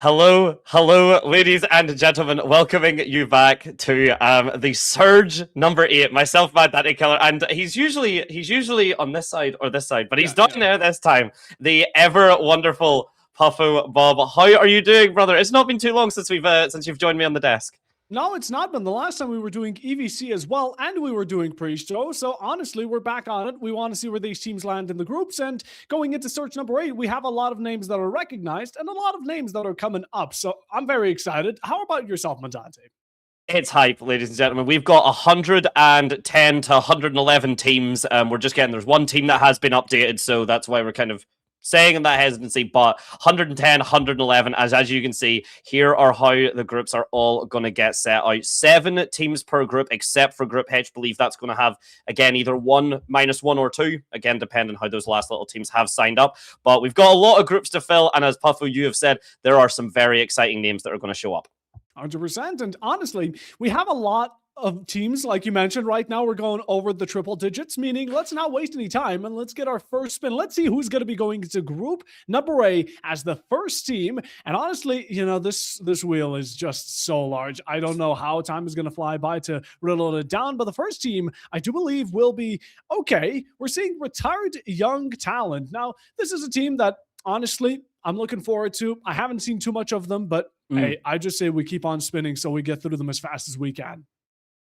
Hello, ladies and gentlemen. Welcoming you back to the Surge number 8. Myself, Mad Daddy Killer, and he's usually on this side or this side, but he's down there this time. The ever wonderful Puffo Bob. How are you doing, brother? It's not been too long since you've joined me on the desk. No, it's not been. The last time we were doing EVC as well, and we were doing pre-show. So honestly, we're back on it. We want to see where these teams land in the groups. And going into Search number 8, we have a lot of names that are recognized and a lot of names that are coming up. So I'm very excited. How about yourself, Mandante? It's hype, ladies and gentlemen. We've got 110 to 111 teams. There's one team that has been updated, so that's why we're kind of saying in that hesitancy, but 110, 111, as you can see, here are how the groups are all going to get set out. 7 teams per group, except for Group H. Believe that's going to have, again, either 1, -1, or 2, again, depending on how those last little teams have signed up. But we've got a lot of groups to fill, and as Puffo, you have said, there are some very exciting names that are going to show up. 100%. And honestly, we have a lot of teams, like you mentioned. Right now we're going over the triple digits, meaning let's not waste any time and let's get our first spin. Let's see who's going to be going into group number A as the first team. And honestly, you know, this wheel is just so large. I don't know how time is going to fly by to riddle it down, but the first team I do believe will be okay. We're seeing retired young talent. Now, this is a team that honestly I'm looking forward to. I haven't seen too much of them, but hey, I just say we keep on spinning so we get through them as fast as we can.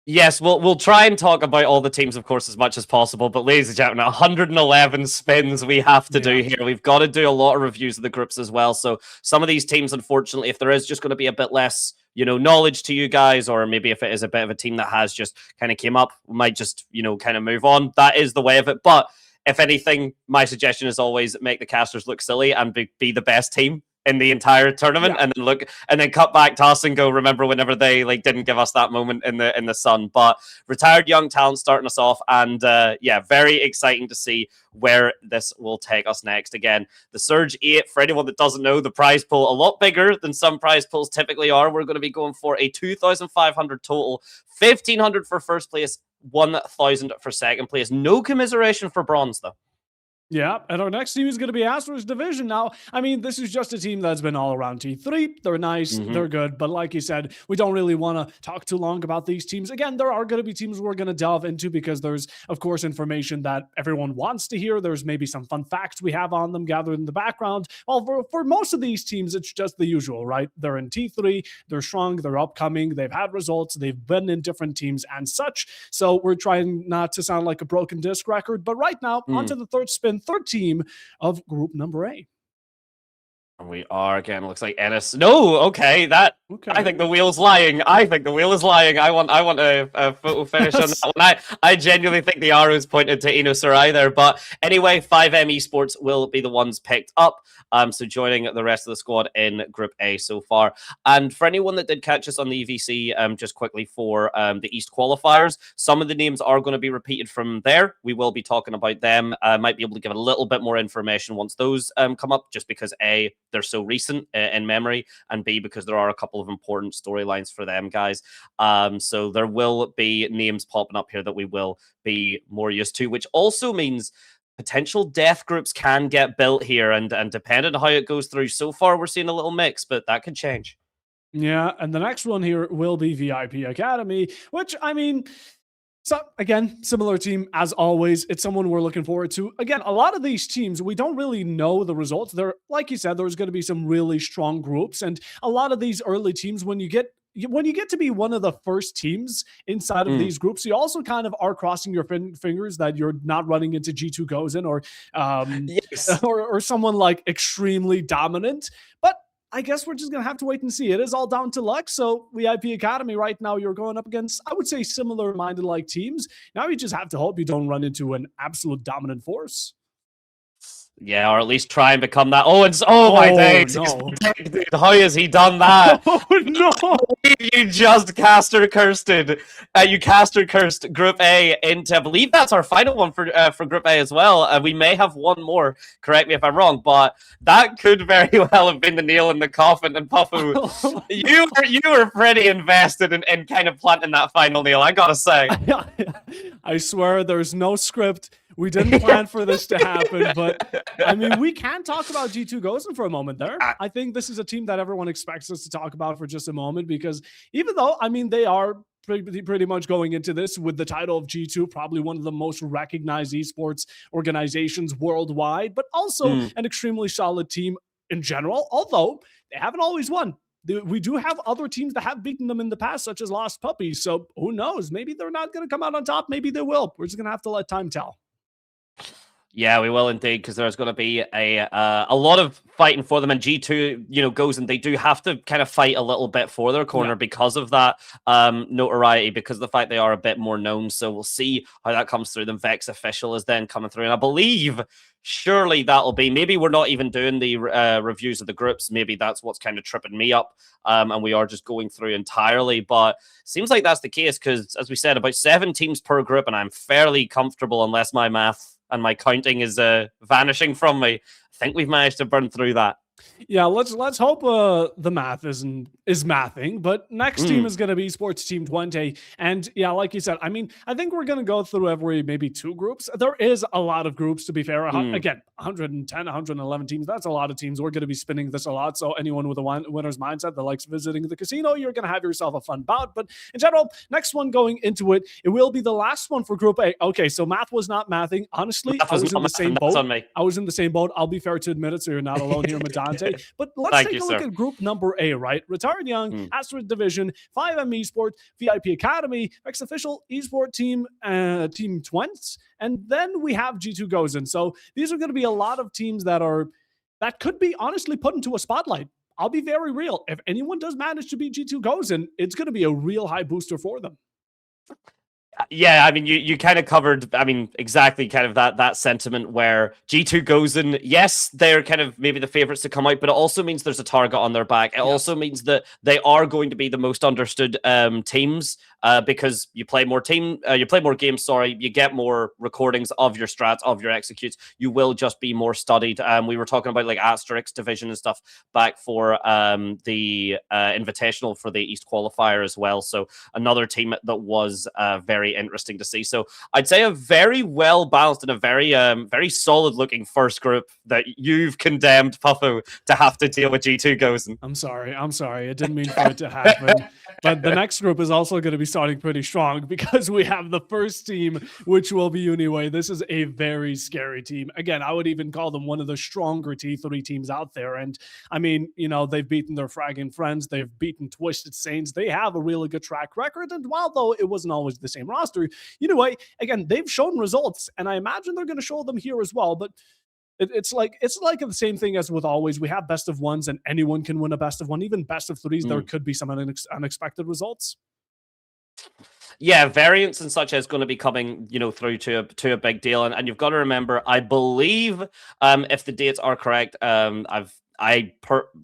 Yes, we'll try and talk about all the teams, of course, as much as possible. But ladies and gentlemen, 111 spins we have to do here. We've got to do a lot of reviews of the groups as well. So some of these teams, unfortunately, if there is just going to be a bit less, knowledge to you guys, or maybe if it is a bit of a team that has just kind of came up, we might just, kind of move on. That is the way of it. But if anything, my suggestion is always make the casters look silly and be the best team in the entire tournament, and then cut back to us and go, remember whenever they didn't give us that moment in the sun. But retired young talent starting us off, and very exciting to see where this will take us next. Again, the Surge 8, for anyone that doesn't know, the prize pool a lot bigger than some prize pools typically are. We're going to be going for a 2,500 total, 1,500 for first place, 1,000 for second place. No commiseration for bronze though. Yeah, and our next team is going to be Astro's Division. Now, I mean, this is just a team that's been all around T3. They're nice, they're good, but like you said, we don't really want to talk too long about these teams. Again, there are going to be teams we're going to delve into because there's, of course, information that everyone wants to hear. There's maybe some fun facts we have on them gathered in the background. Well, for most of these teams, it's just the usual, right? They're in T3, they're strong, they're upcoming, they've had results, they've been in different teams and such. So we're trying not to sound like a broken disc record, but right now, onto the third spin. Third team of group number A. We are, again, looks like Ennis. No, okay, I think the wheel's lying. I think the wheel is lying. I want a photo finish on that one. I genuinely think the arrow's pointed to Eno Sarai there. But anyway, 5M Esports will be the ones picked up. So joining the rest of the squad in Group A so far. And for anyone that did catch us on the EVC, just quickly for the East qualifiers, some of the names are going to be repeated from there. We will be talking about them. Might be able to give a little bit more information once those come up, just because A, they're so recent in memory, and B, because there are a couple of important storylines for them guys. So there will be names popping up here that we will be more used to, which also means potential death groups can get built here, and depending on how it goes through. So far, we're seeing a little mix, but that could change. Yeah, and the next one here will be VIP Academy, which, I mean, so again, similar team as always. It's someone we're looking forward to. Again, a lot of these teams, we don't really know the results. They're, like you said, there's going to be some really strong groups, and a lot of these early teams, when you get to be one of the first teams inside of these groups, you also kind of are crossing your fingers that you're not running into G2 Gozen or or someone like extremely dominant. But I guess we're just going to have to wait and see. It is all down to luck. So VIP Academy right now, you're going up against, I would say, similar-minded like teams. Now you just have to hope you don't run into an absolute dominant force. Yeah, or at least try and become that. My days. No. Dude, how has he done that? Oh, no. You just caster cursed Group A into, I believe that's our final one for Group A as well. We may have one more, correct me if I'm wrong, but that could very well have been the nail in the coffin. And Puffo, you were pretty invested in kind of planting that final nail, I gotta say. I swear there's no script. We didn't plan for this to happen, but I mean, we can talk about G2 Gozen for a moment there. I think this is a team that everyone expects us to talk about for just a moment, because even though, I mean, they are pretty much going into this with the title of G2, probably one of the most recognized esports organizations worldwide, but also an extremely solid team in general, although they haven't always won. We do have other teams that have beaten them in the past, such as Lost Puppies. So who knows? Maybe they're not going to come out on top. Maybe they will. We're just going to have to let time tell. Yeah, we will indeed, because there's going to be a lot of fighting for them. And G2, you know, goes and they do have to kind of fight a little bit for their corner because of that notoriety, because of the fact they are a bit more known. So we'll see how that comes through. The Vex official is then coming through, and I believe surely that'll be, maybe we're not even doing the reviews of the groups. Maybe that's what's kind of tripping me up, and we are just going through entirely. But seems like that's the case, because as we said, about 7 teams per group, and I'm fairly comfortable, unless my math and my counting is vanishing from me. I think we've managed to burn through that. Yeah, let's hope the math is mathing. But next team is going to be Sports Team 20. And yeah, like you said, I mean, I think we're going to go through every maybe 2 groups. There is a lot of groups, to be fair. Again, 110, 111 teams. That's a lot of teams. We're going to be spinning this a lot. So anyone with a winner's mindset that likes visiting the casino, you're going to have yourself a fun bout. But in general, next one going into it, it will be the last one for Group A. Okay, so math was not mathing. Honestly, I was in the same boat. I was in the same boat. I'll be fair to admit it, so you're not alone here, Madame. But let's take a look at group number A, right? Retired Young, Asterisk Division, 5M Esports, VIP Academy, Vex Official Esports Team, Team Twents, and then we have G2 Gozen. So these are going to be a lot of teams that could be honestly put into a spotlight. I'll be very real. If anyone does manage to beat G2 Gozen, it's going to be a real high booster for them. Yeah, I mean, you kind of covered, I mean, exactly kind of that sentiment where G2 Gozen, yes, they're kind of maybe the favorites to come out, but it also means there's a target on their back. It also means that they are going to be the most understood teams, because you play more games, you get more recordings of your strats, of your executes. You will just be more studied. We were talking about like Asterix Division and stuff back for the Invitational for the East Qualifier as well. So another team that was very interesting to see. So I'd say a very well balanced and a very very solid looking first group that you've condemned, Puffo, to have to deal with G2 Gozen. I'm sorry. I didn't mean for it to happen. But the next group is also going to be starting pretty strong, because we have the first team, which will be Uniway. This is a very scary team. Again, I would even call them one of the stronger T3 teams out there. And I mean, you know, they've beaten their fragging friends. They've beaten Twisted Saints. They have a really good track record. And while though it wasn't always the same roster, Uniway, again, they've shown results. And I imagine they're going to show them here as well. But it's like the same thing as with always. We have best of ones, and anyone can win a best of one, even best of threes. There could be some unexpected results. Yeah, variance and such is going to be coming, you know, through to a big deal, and you've got to remember, I believe, if the dates are correct, I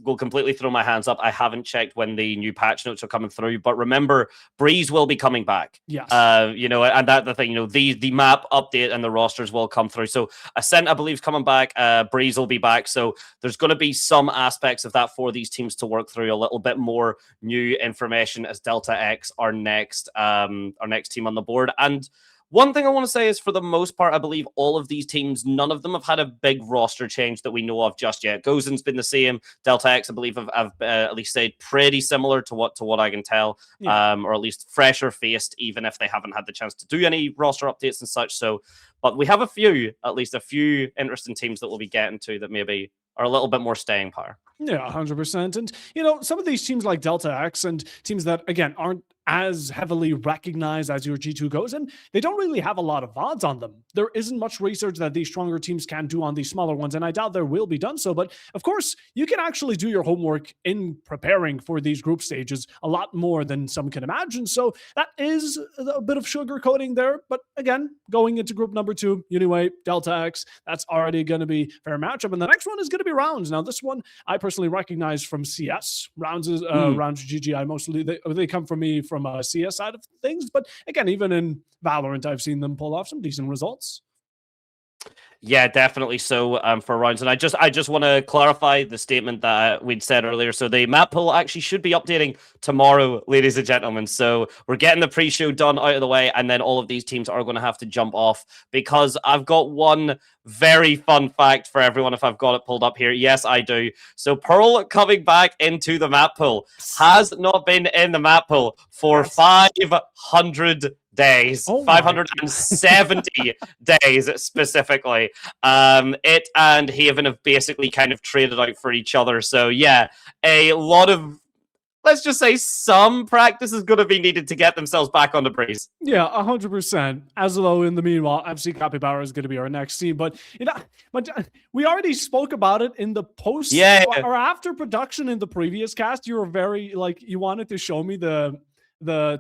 will completely throw my hands up. I haven't checked when the new patch notes are coming through, but remember, Breeze will be coming back. Yes. You know, and that the thing, you know, the map update and the rosters will come through. So Ascent, I believe, is coming back. Breeze will be back. So there's going to be some aspects of that for these teams to work through. A little bit more new information as Delta X, our next team on the board. And one thing I want to say is, for the most part, I believe all of these teams, none of them have had a big roster change that we know of just yet. Gozen's been the same. Delta X, I believe, have at least stayed pretty similar to what I can tell, or at least fresher faced, even if they haven't had the chance to do any roster updates and such. So, but we have at least a few interesting teams that we'll be getting to that maybe are a little bit more staying power. Yeah, 100%. And, you know, some of these teams like Delta X and teams that, again, aren't as heavily recognized as your G2 Gozen, they don't really have a lot of odds on them. There isn't much research that these stronger teams can do on these smaller ones, and I doubt there will be done so. But of course, you can actually do your homework in preparing for these group stages a lot more than some can imagine. So that is a bit of sugarcoating there. But again, going into group number 2, Uniway, Delta X, that's already going to be a fair matchup. And the next one is going to be Rounds. Now, this one I personally recognize from CS. Rounds is Rounds GGI mostly. They come from me from a CS side of things, but again, even in Valorant, I've seen them pull off some decent results. Yeah, definitely so for rounds. And I just want to clarify the statement that we'd said earlier. So the map pool actually should be updating tomorrow, ladies and gentlemen. So we're getting the pre-show done out of the way, and then all of these teams are going to have to jump off because I've got one very fun fact for everyone if I've got it pulled up here. Yes, I do. So Pearl coming back into the map pool has not been in the map pool for 500 days, 570 days specifically. It and Haven have basically kind of traded out for each other. So yeah, a lot of, let's just say, some practice is going to be needed to get themselves back on the breeze. Yeah, 100%. As though in the meanwhile, FC Capybara is going to be our next team. But we already spoke about it in the post or after production in the previous cast. You were very you wanted to show me the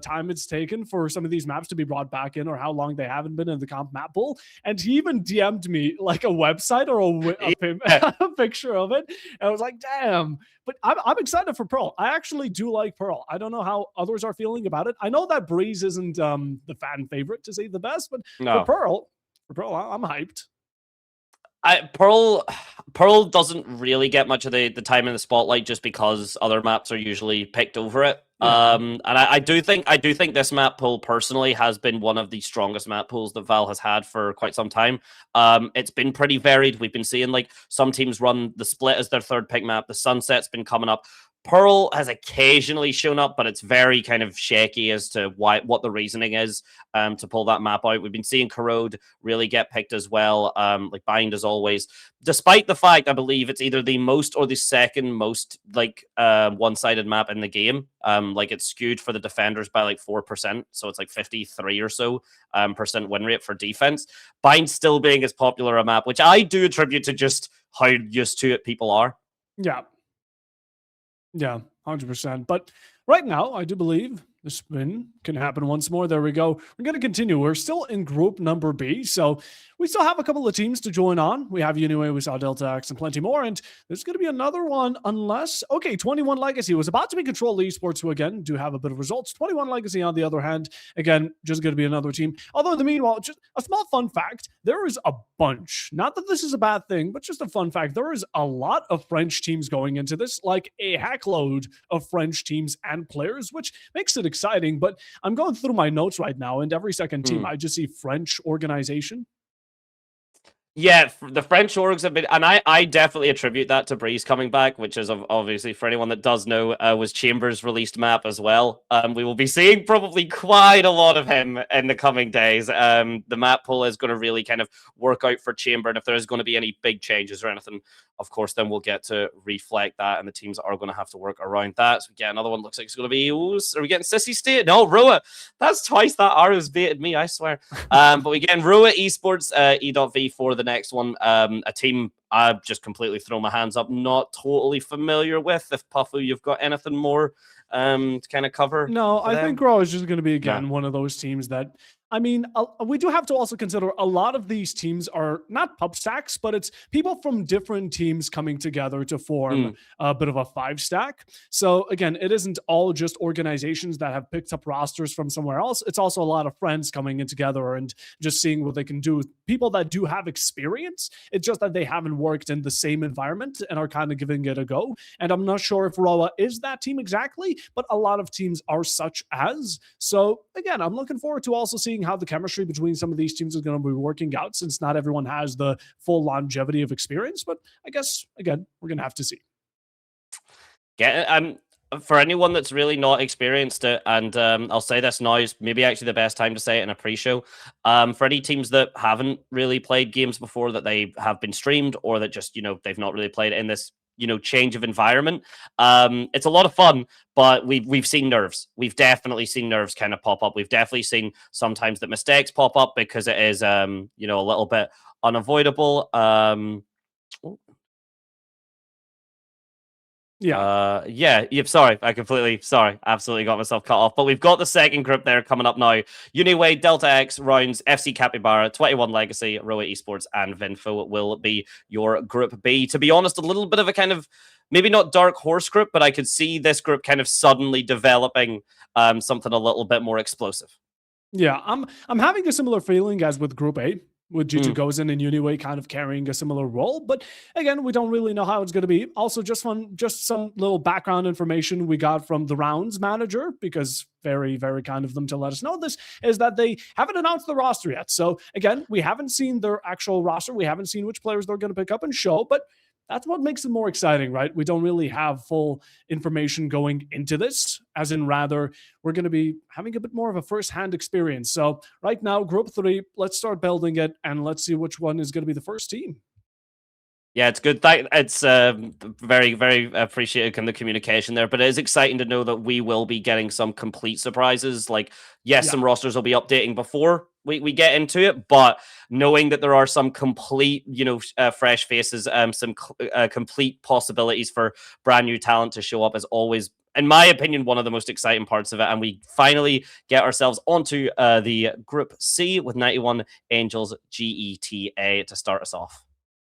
time it's taken for some of these maps to be brought back in, or how long they haven't been in the comp map pool. And he even DM'd me like a website or a picture of it. And I was like, damn. But I'm excited for Pearl. I actually do like Pearl. I don't know how others are feeling about it. I know that Breeze isn't the fan favorite, to say the best, but for Pearl, I'm hyped. Pearl doesn't really get much of the time in the spotlight just because other maps are usually picked over it. Yeah. And I do think this map pool personally has been one of the strongest map pools that Val has had for quite some time. It's been pretty varied. We've been seeing some teams run the Split as their third pick map. The Sunset's been coming up. Pearl has occasionally shown up, but it's very kind of shaky as to what the reasoning is to pull that map out. We've been seeing Corrode really get picked as well, like Bind as always, despite the fact I believe it's either the most or the second most one-sided map in the game. It's skewed for the defenders by 4%, so it's 53 or so percent win rate for defense. Bind still being as popular a map, which I do attribute to just how used to it people are. Yeah, 100%. But right now, I do believe the spin can happen once more. There we go. We're going to continue. We're still in group number B, so we still have a couple of teams to join on. We have Unue, we saw Delta X, and plenty more, and there's going to be another one unless... Okay, 21 Legacy was about to be Control Esports, who again do have a bit of results. 21 Legacy, on the other hand, again, just going to be another team. Although in the meanwhile, just a small fun fact, there is a bunch, not that this is a bad thing, but just a fun fact, there is a lot of French teams going into this, like a heckload of French teams and players, which makes it exciting. But I'm going through my notes right now, and every second team I just see French organization. Yeah, the French orgs have been, and I definitely attribute that to Breeze coming back, which is obviously, for anyone that does know, was Chambers' released map as well. We will be seeing probably quite a lot of him in the coming days. The map pool is going to really kind of work out for Chamber, and if there's going to be any big changes or anything, of course, then we'll get to reflect that, and the teams are going to have to work around that. So we get another one. Looks like it's going to be, are we getting Sissy State? No, Roa. That's twice that arrow's baited me, I swear. But we get Roa Esports, E.V for the next one. A team I've just completely thrown my hands up, not totally familiar with. If Puffu, you've got anything more to kind of cover? No, I think Raw is just going to be, again, one of those teams that, I mean, we do have to also consider a lot of these teams are not pub stacks, but it's people from different teams coming together to form a bit of a 5-stack. So again, it isn't all just organizations that have picked up rosters from somewhere else. It's also a lot of friends coming in together and just seeing what they can do. People that do have experience. It's just that they haven't worked in the same environment and are kind of giving it a go. And I'm not sure if Roa is that team exactly, but a lot of teams are such as. So again, I'm looking forward to also seeing how the chemistry between some of these teams is going to be working out, since not everyone has the full longevity of experience. But I guess, again, we're going to have to see. Yeah, for anyone that's really not experienced it, and I'll say this now, is maybe actually the best time to say it in a pre-show. For any teams that haven't really played games before, that they have been streamed, or that just, they've not really played in this change of environment. It's a lot of fun, but we've seen nerves. We've definitely seen nerves kind of pop up. We've definitely seen sometimes that mistakes pop up because it is, a little bit unavoidable. Sorry, absolutely got myself cut off. But we've got the second group there coming up now. Unue, Delta X, Rounds, FC Capybara, 21 Legacy, Roa Esports, and Vinfo will be your group B. To be honest, a little bit of a kind of, maybe not dark horse group, but I could see this group kind of suddenly developing something a little bit more explosive. Yeah, I'm having a similar feeling as with Group A. with Gigi Gozin and Uniway kind of carrying a similar role. But again, we don't really know how it's going to be. Also, just some little background information we got from the rounds manager, because very, very kind of them to let us know this, is that they haven't announced the roster yet. So again, we haven't seen their actual roster. We haven't seen which players they're going to pick up and show, but that's what makes it more exciting, right? We don't really have full information going into this, as in rather, we're going to be having a bit more of a first-hand experience. So right now, Group 3, let's start building it, and let's see which one is going to be the first team. Yeah, it's good. It's very, very appreciated in the communication there, but it is exciting to know that we will be getting some complete surprises. Like, yes, some rosters will be updating before we get into it, but knowing that there are some complete, fresh faces, some complete possibilities for brand new talent to show up is always, in my opinion, one of the most exciting parts of it. And we finally get ourselves onto the Group C with 91 Angels GETA to start us off.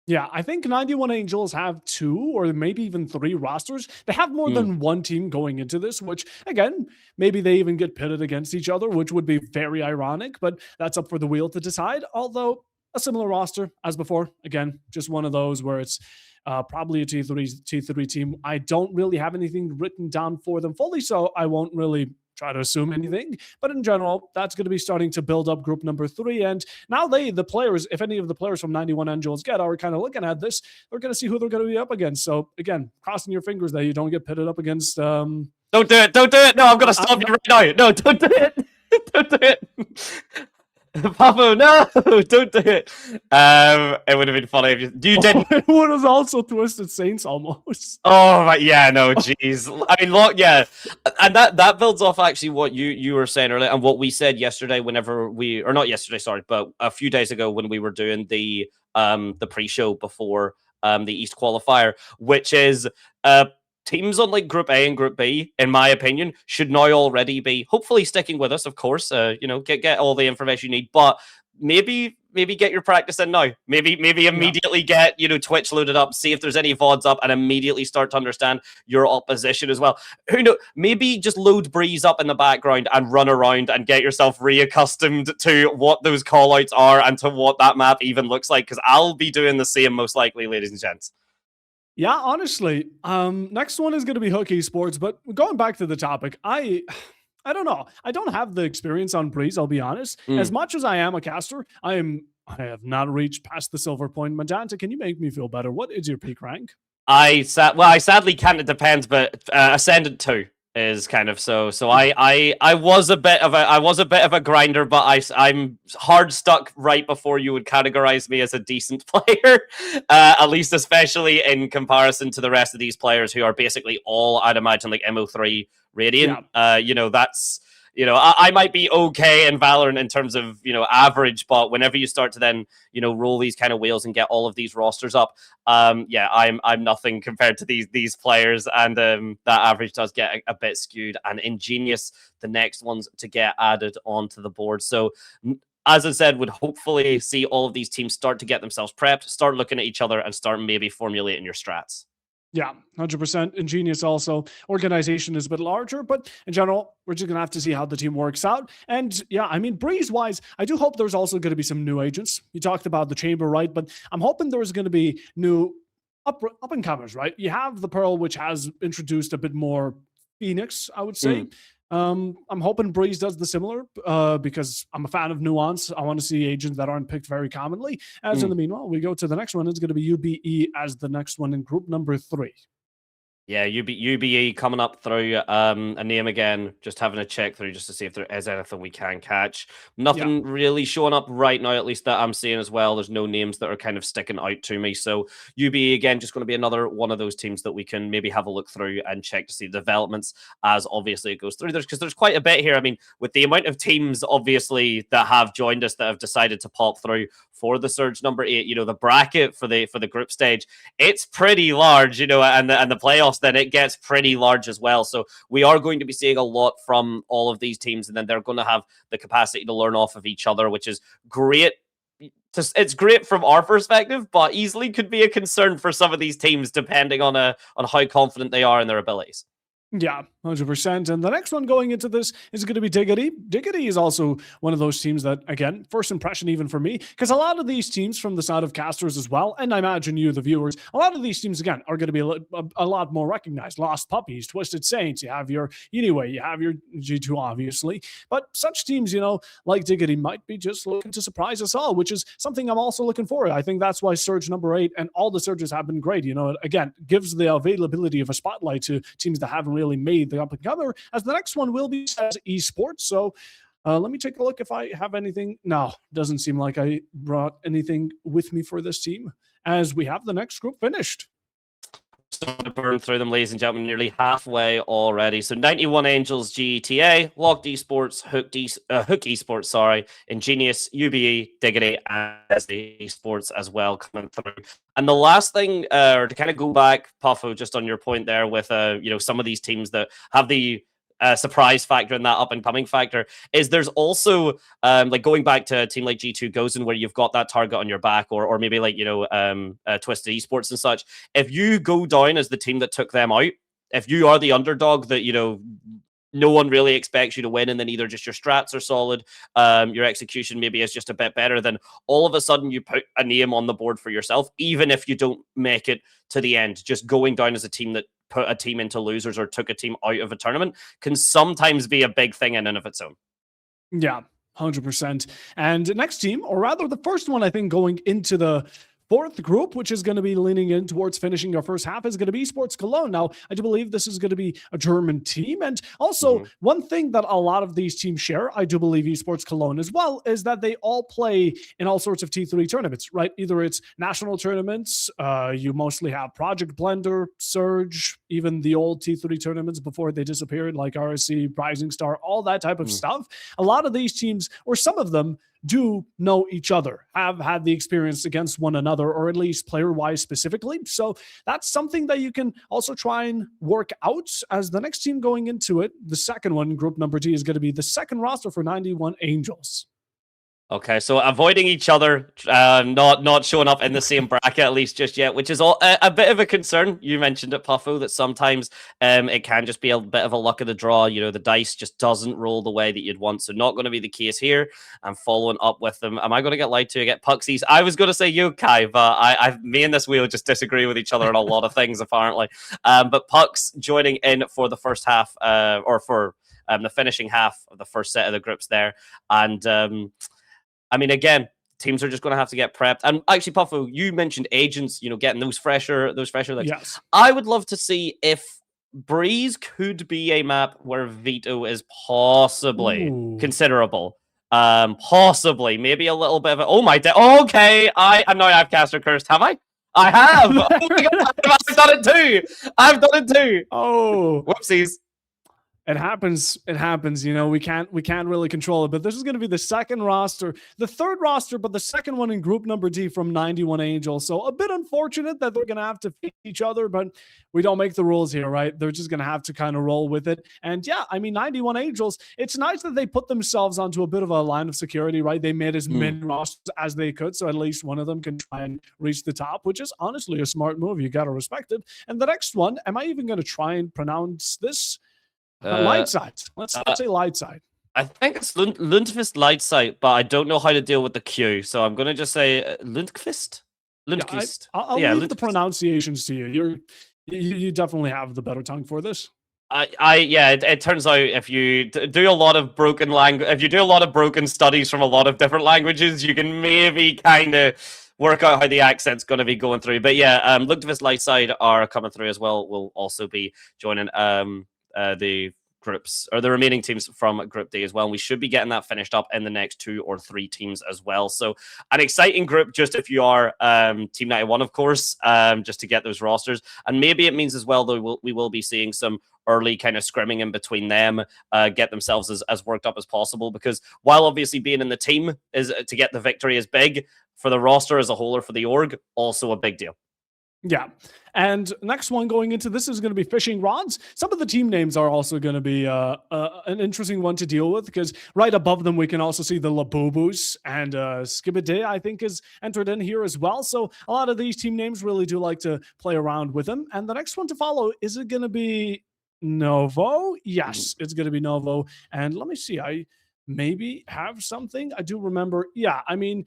Yeah, I think 91 Angels have 2 or maybe even 3 rosters. They have more than one team going into this, which, again, maybe they even get pitted against each other, which would be very ironic, but that's up for the wheel to decide. Although, a similar roster as before. Again, just one of those where it's probably a T3 team. I don't really have anything written down for them fully, so I won't really try to assume anything, but in general, that's going to be starting to build up group number 3. And now the players, if any of the players from 91 Angels are kind of looking at this, they're going to see who they're going to be up against. So again, crossing your fingers that you don't get pitted up against. Don't do it. Don't do it. No, I'm going to stop you right now. No, don't do it. Don't do it. Pablo, no, don't do it. It would have been funny if you didn't. It would have also Twisted Saints almost. Oh, right, yeah, no, jeez. I mean, look, yeah, and that builds off actually what you were saying earlier and what we said yesterday. Whenever or not yesterday, sorry, but a few days ago when we were doing the pre-show before the East qualifier, which is teams on like Group A and Group B, in my opinion, should now already be hopefully sticking with us, of course. Get all the information you need, but maybe get your practice in now. Maybe immediately get Twitch loaded up, see if there's any VODs up, and immediately start to understand your opposition as well. Who knows? Maybe just load Breeze up in the background and run around and get yourself reaccustomed to what those callouts are and to what that map even looks like. Because I'll be doing the same most likely, ladies and gents. Yeah, honestly. Next one is going to be Hook Esports, but going back to the topic, I don't know. I don't have the experience on Breeze, I'll be honest. As much as I am a caster, I have not reached past the silver point. Magenta, can you make me feel better? What is your peak rank? I sadly can't. It depends, but Ascendant 2 is kind of so. I was a bit of a grinder, but I'm hard stuck right before you would categorize me as a decent player, at least especially in comparison to the rest of these players who are basically all, I'd imagine, like MO3 Radiant. Yeah. That's. I might be okay in Valorant in terms of, average, but whenever you start to then, roll these kind of wheels and get all of these rosters up, I'm nothing compared to these players, and that average does get a bit skewed. And Ingenious, the next ones to get added onto the board. So, as I said, would hopefully see all of these teams start to get themselves prepped, start looking at each other, and start maybe formulating your strats. Yeah, 100%. Ingenious also. Organization is a bit larger, but in general, we're just going to have to see how the team works out. And yeah, I mean, Breeze-wise, I do hope there's also going to be some new agents. You talked about the Chamber, right? But I'm hoping there's going to be new up-and-comers, right? You have the Pearl, which has introduced a bit more Phoenix, I would say. I'm hoping Breeze does the similar because I'm a fan of nuance. I want to see agents that aren't picked very commonly. As in the meanwhile, we go to the next one. It's going to be UBE as the next one in group number 3. Yeah, UBE coming up through a name again, just having a check through just to see if there is anything we can catch. Nothing really showing up right now, at least that I'm seeing as well. There's no names that are kind of sticking out to me. So UBE, again, just going to be another one of those teams that we can maybe have a look through and check to see the developments as obviously it goes through. Because there's quite a bit here. I mean, with the amount of teams, obviously, that have joined us that have decided to pop through for the Surge number 8, the bracket for the group stage, it's pretty large, and the playoffs, then it gets pretty large as well. So we are going to be seeing a lot from all of these teams, and then they're going to have the capacity to learn off of each other, which is great. It's great from our perspective, but easily could be a concern for some of these teams, depending on how confident they are in their abilities. Yeah, 100%. And the next one going into this is going to be Diggity. Diggity is also one of those teams that, again, first impression even for me, because a lot of these teams from the side of casters as well, and I imagine you, the viewers, a lot of these teams, again, are going to be a lot more recognized. Lost Puppies, Twisted Saints, you have your Anyway, you have your G2, obviously. But such teams, like Diggity might be just looking to surprise us all, which is something I'm also looking for. I think that's why Surge number 8 and all the Surges have been great. It, again, gives the availability of a spotlight to teams that haven't really made the up and comer, as the next one will be as esports. So let me take a look if I have anything. No, doesn't seem like I brought anything with me for this team, as we have the next group finished. Starting to burn through them, ladies and gentlemen, nearly halfway already. So 91 Angels, GETA, Locked Esports, Hook Esports, sorry, Ingenious, UBE, Diggity, and SD Esports as well coming through. And the last thing, or to kind of go back, Puffo, just on your point there with, some of these teams that have the surprise factor and that up and coming factor, is there's also like going back to a team like G2 Gozen, where you've got that target on your back, or maybe like Twisted Esports and such. If you go down as the team that took them out, if you are the underdog that no one really expects you to win, and then either just your strats are solid, your execution maybe is just a bit better, then all of a sudden you put a name on the board for yourself, even if you don't make it to the end. Just going down as a team that put a team into losers or took a team out of a tournament can sometimes be a big thing in and of its own. Yeah, 100%. And next team, or rather the first one, I think, going into the fourth group, which is going to be leaning in towards finishing our first half, is going to be Esports Cologne. Now, I do believe this is going to be a German team. And also, one thing that a lot of these teams share, I do believe Esports Cologne as well, is that they all play in all sorts of T3 tournaments, right? Either it's national tournaments, you mostly have Project Blender, Surge, even the old T3 tournaments before they disappeared, like RSC, Rising Star, all that type of stuff. A lot of these teams, or some of them, do know each other, have had the experience against one another, or at least player-wise specifically. So that's something that you can also try and work out, as the next team going into it, the second one, group number D, is going to be the second roster for 91 Angels. Okay, so avoiding each other, not showing up in the same bracket at least just yet, which is all a bit of a concern. You mentioned it, Puffo, that sometimes it can just be a bit of a luck of the draw. The dice just doesn't roll the way that you'd want. So not going to be the case here. I'm following up with them. Am I going to get lied to? I get Puxies. I was going to say Yokai, but me and this wheel just disagree with each other on a lot of things, apparently. But Pux joining in for the first half, or for the finishing half of the first set of the groups there. And I mean, again, teams are just going to have to get prepped. And actually, Puffo, you mentioned agents, getting those fresher legs. Yes. I would love to see if Breeze could be a map where veto is possibly considerable. Possibly, maybe a little bit of it. Oh my, okay. I know I've caster cursed. Have I? I have. Oh my God, I've done it too. Oh, whoopsies. It happens. We can't really control it. But this is going to be the second roster, the third roster, but the second one in group number D from 91 Angels. So a bit unfortunate that they're going to have to face each other, but we don't make the rules here, right? They're just going to have to kind of roll with it. And yeah, I mean, 91 Angels, it's nice that they put themselves onto a bit of a line of security, right? They made as many rosters as they could, so at least one of them can try and reach the top, which is honestly a smart move. You got to respect it. And the next one, am I even going to try and pronounce this? Light side. Let's say light side. I think it's Lundqvist light side, but I don't know how to deal with the Q, so I'm going to just say Lundqvist. Lundqvist. Yeah, I'll leave the pronunciations to you. You definitely have the better tongue for this. It turns out if you do a lot of broken language, if you do a lot of broken studies from a lot of different languages, you can maybe kind of work out how the accent's going to be going through. But yeah, Lundqvist light side are coming through as well. Will also be joining the groups, or the remaining teams from Group D as well. And we should be getting that finished up in the next 2 or 3 teams as well. So an exciting group, just if you are Team 91, of course, just to get those rosters. And maybe it means as well that we will be seeing some early kind of scrimming in between them, get themselves as worked up as possible. Because while obviously being in the team is to get the victory is big, for the roster as a whole or for the org, also a big deal. Yeah. And next one going into this is going to be Fishing Rods. Some of the team names are also going to be an interesting one to deal with, because right above them, we can also see the Labubus, and Skibidi, I think, is entered in here as well. So a lot of these team names really do like to play around with them. And the next one to follow, is it going to be Novo. Yes, it's going to be Novo. And let me see. I maybe have something. I do remember. Yeah, I mean,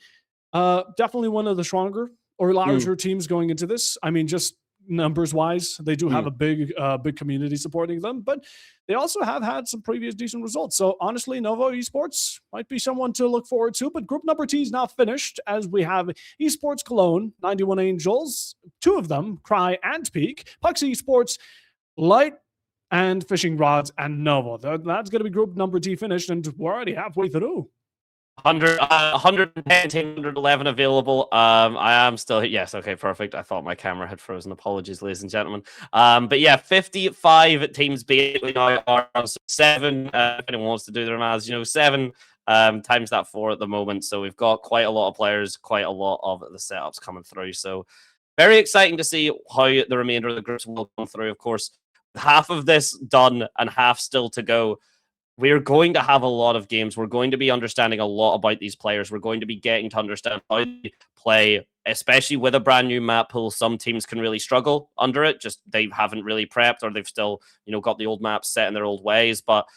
definitely one of the stronger or Mm, larger teams going into this. I mean, just numbers wise, they do have mm. a big community supporting them, but they also have had some previous decent results. So honestly, Novo Esports might be someone to look forward to. But Group Number T is now finished as we have Esports Cologne, 91 Angels, two of them, Cry and Peak, Pux Esports, Light and Fishing Rods, and Novo. That's going to be Group Number T finished, and we're already halfway through. 110, 111 available. I am still, yes, okay, perfect. I thought my camera had frozen. Apologies, ladies and gentlemen. But yeah, 55 teams basically now are on 7. If anyone wants to do their maths, 7 times that 4 at the moment. So we've got quite a lot of players, quite a lot of the setups coming through. So very exciting to see how the remainder of the groups will come through. Of course, half of this done and half still to go. We're going to have a lot of games. We're going to be understanding a lot about these players. We're going to be getting to understand how they play, especially with a brand new map pool. Some teams can really struggle under it. Just they haven't really prepped, or they've still, got the old maps set in their old ways. But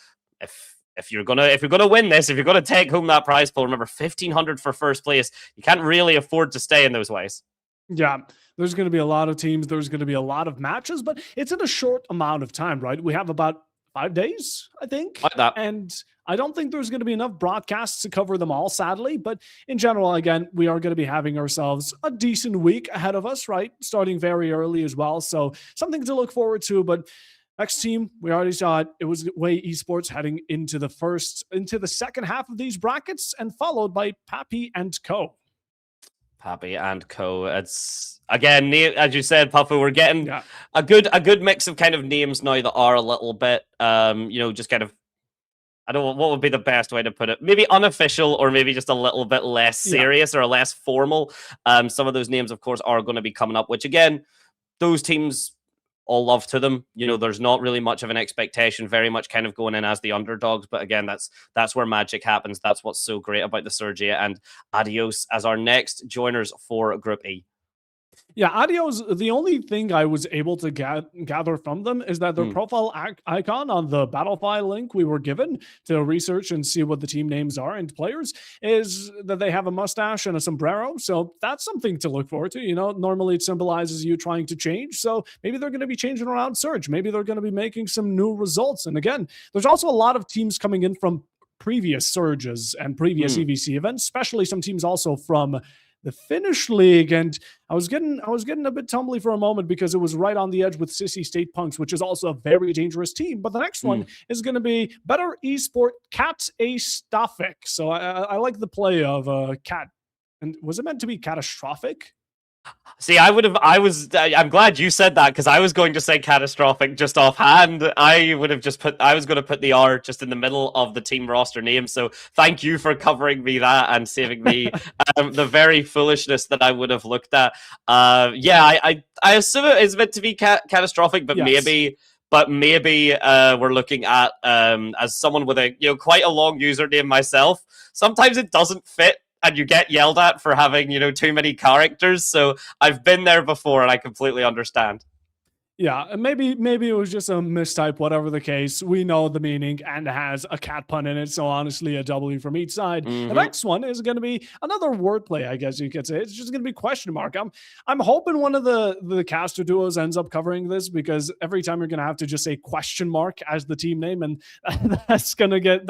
if you're gonna win this, if you're gonna take home that prize pool, remember 1,500 for first place. You can't really afford to stay in those ways. Yeah, there's going to be a lot of teams. There's going to be a lot of matches, but it's in a short amount of time, right? We have about 5 days, I think. Like that. And I don't think there's going to be enough broadcasts to cover them all, sadly. But in general, again, we are going to be having ourselves a decent week ahead of us, right? Starting very early as well. So something to look forward to. But next team, we already saw it. It was Way Esports heading into the second half of these brackets, and followed by Pappy and Co. Pappy and Co. It's again, as you said, Puffa, we're getting Yeah. a good mix of kind of names now that are a little bit, just kind of. I don't know what would be the best way to put it. Maybe unofficial, or maybe just a little bit less serious or less formal. Some of those names, of course, are going to be coming up. Which again, those teams, all love to them. There's not really much of an expectation, very much kind of going in as the underdogs. But again, that's where magic happens. That's what's so great about the Sergia and Adios as our next joiners for Group E. Yeah, Adios, the only thing I was able to gather from them is that their profile icon on the Battlefy link we were given to research and see what the team names are and players is that they have a mustache and a sombrero. So that's something to look forward to. Normally it symbolizes you trying to change. So maybe they're going to be changing around Surge. Maybe they're going to be making some new results. And again, there's also a lot of teams coming in from previous Surges and previous EVC events, especially some teams also from the Finnish league. And I was getting a bit tumbly for a moment because it was right on the edge with Sissy State Punks, which is also a very dangerous team. But the next one is going to be Better Esport Cat A Staffic. So I like the play of cat. And was it meant to be catastrophic? See, I'm glad you said that, because I was going to say catastrophic just offhand. I was going to put the R just in the middle of the team roster name. So thank you for covering me that and saving me the very foolishness that I would have looked at. I assume it is meant to be catastrophic, but Yes. maybe we're looking at, as someone with a quite a long username myself, sometimes it doesn't fit and you get yelled at for having too many characters. So I've been there before and I completely understand. Yeah, and maybe it was just a mistype, whatever the case. We know the meaning and it has a cat pun in it, so honestly, a W from each side. The next one is going to be another wordplay, I guess you could say. It's just going to be question mark. I'm hoping one of the caster duos ends up covering this, because every time you're going to have to just say question mark as the team name, and that's gonna get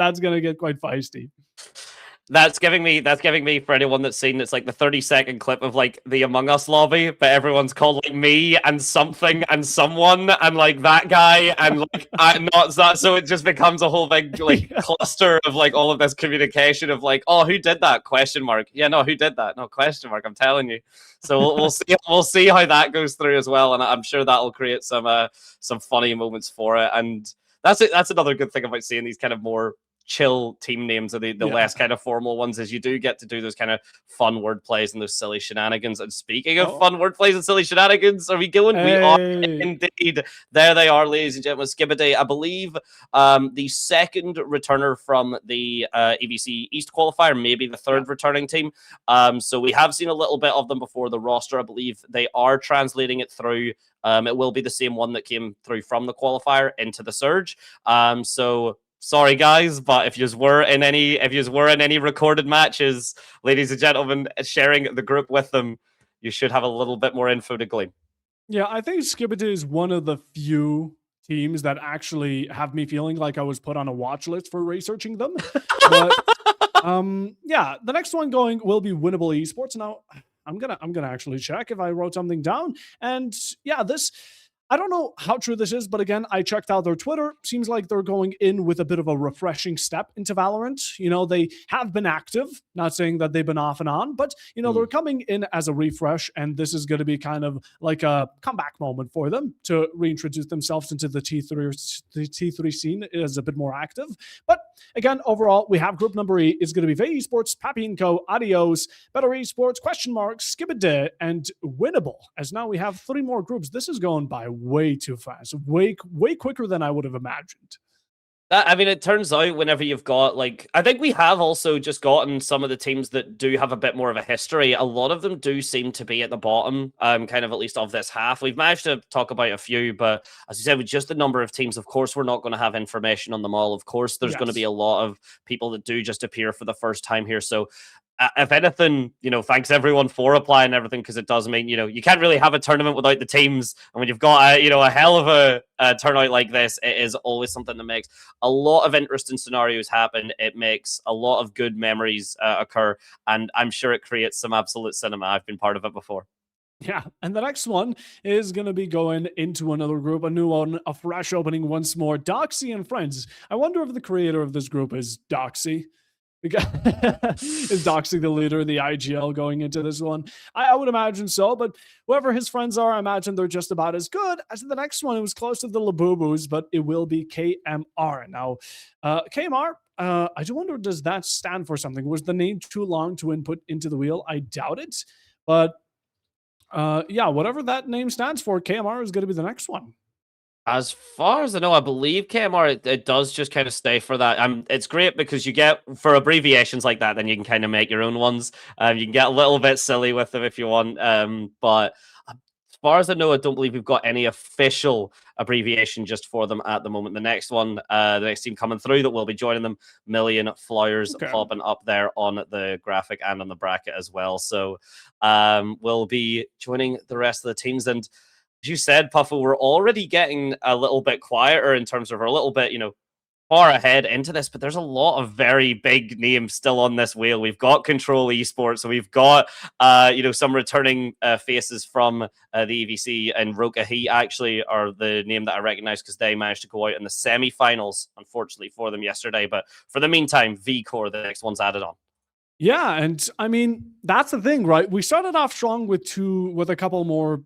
quite feisty. That's giving me, for anyone that's seen, it's like the 30-second clip of like the Among Us lobby, but everyone's called like me and something and someone and like that guy and like not that. So it just becomes a whole big like cluster of like all of this communication of like, oh, who did that? Question mark. Yeah, no, who did that? No, question mark. I'm telling you. So we'll see how that goes through as well, and I'm sure that'll create some funny moments for it. And that's another good thing about seeing these kind of more chill team names are the less kind of formal ones, is you do get to do those kind of fun word plays and those silly shenanigans. And speaking of fun word plays and silly shenanigans, are we going? Hey. We are indeed. There they are, ladies and gentlemen. Skibidi, I believe the second returner from the EVC East qualifier, maybe the third returning team. So we have seen a little bit of them before the roster. I believe they are translating it through. It will be the same one that came through from the qualifier into the Surge. So sorry guys, but if you were in any recorded matches, ladies and gentlemen, sharing the group with them, you should have a little bit more info to glean. Yeah, I think Skibidi is one of the few teams that actually have me feeling like I was put on a watch list for researching them. But yeah, the next one going will be Winnable Esports. Now I'm gonna actually check if I wrote something down. And yeah, this, I don't know how true this is, but again, I checked out their Twitter. Seems like they're going in with a bit of a refreshing step into Valorant. You know, they have been active, not saying that they've been off and on, but, you know, they're coming in as a refresh, and this is going to be kind of like a comeback moment for them to reintroduce themselves into the T3 scene as a bit more active. But again, overall, we have group number E is going to be Vay Esports, Papi & Co, Adios, Better Esports, Question Mark, Skibidi, and Winnable. As now we have 3 more groups. This is going by way too fast, way quicker than I would have imagined. I mean, it turns out whenever you've got, like, I think we have also just gotten some of the teams that do have a bit more of a history. A lot of them do seem to be at the bottom, kind of at least of this half. We've managed to talk about a few, but as you said, with just the number of teams, of course, we're not going to have information on them all. Of course, there's going to be a lot of people that do just appear for the first time here. So if anything, you know, thanks everyone for applying everything, because it does mean, you know, you can't really have a tournament without the teams. And when you've got a hell of a turnout like this, it is always something that makes a lot of interesting scenarios happen. It makes a lot of good memories occur, and I'm sure it creates some absolute cinema. I've been part of it before. Yeah, and the next one is going to be going into another group, a new one, a fresh opening once more. Doxy and Friends. I wonder if the creator of this group is Doxy. Is Doxy the leader of the IGL going into this one? I would imagine so, but whoever his friends are, I imagine they're just about as good as the next one. It was close to the Labubus, but it will be KMR. Now, KMR, I do wonder, does that stand for something? Was the name too long to input into the wheel? I doubt it, but yeah, whatever that name stands for, KMR is going to be the next one. As far as I know, I believe KMR, it does just kind of stay for that. It's great because you get, for abbreviations like that, then you can kind of make your own ones. You can get a little bit silly with them if you want. But as far as I know, I don't believe we've got any official abbreviation just for them at the moment. The next one, the next team coming through that will be joining them, Million Flowers, popping up there on the graphic and on the bracket as well. So we'll be joining the rest of the teams. And as you said, Puffo, we're already getting a little bit quieter in terms of we're a little bit, far ahead into this, but there's a lot of very big names still on this wheel. We've got Control Esports, so we've got, some returning faces from the EVC, and Roka Heat actually are the name that I recognize because they managed to go out in the semi-finals, unfortunately for them yesterday. But for the meantime, V-Core, the next one's added on. Yeah, and I mean, that's the thing, right? We started off strong with a couple more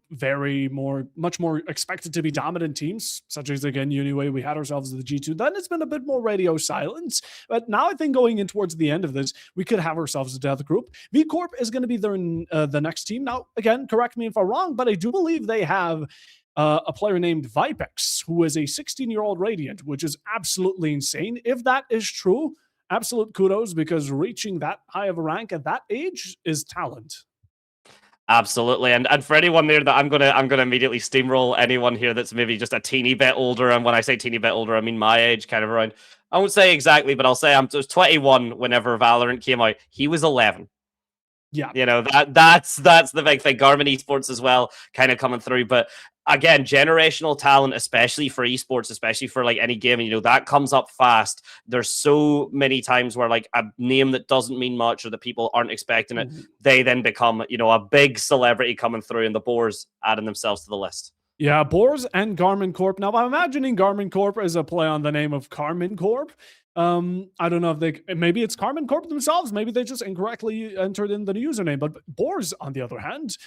much more expected to be dominant teams, such as, again, Uniway. We had ourselves the G2. Then it's been a bit more radio silence. But now I think going in towards the end of this, we could have ourselves a death group. V Corp is going to be the next team. Now, again, correct me if I'm wrong, but I do believe they have a player named Vipex, who is a 16-year-old Radiant, which is absolutely insane. If that is true, absolute kudos, because reaching that high of a rank at that age is talent. Absolutely, and for anyone there that I'm gonna immediately steamroll anyone here that's maybe just a teeny bit older, and when I say teeny bit older, I mean my age, kind of around. I won't say exactly, but I'll say I was 21 whenever Valorant came out. He was 11. Yeah, that's the big thing. Garmin Esports as well, kind of coming through, but again, generational talent, especially for esports, especially for like any gaming, that comes up fast. There's so many times where like a name that doesn't mean much or the people aren't expecting it, they then become, a big celebrity coming through, and the Boars adding themselves to the list. Yeah, Boars and Garmin Corp. Now, I'm imagining Garmin Corp as a play on the name of Carmen Corp. I don't know if maybe it's Carmen Corp themselves. Maybe they just incorrectly entered in the username. But Boars, on the other hand,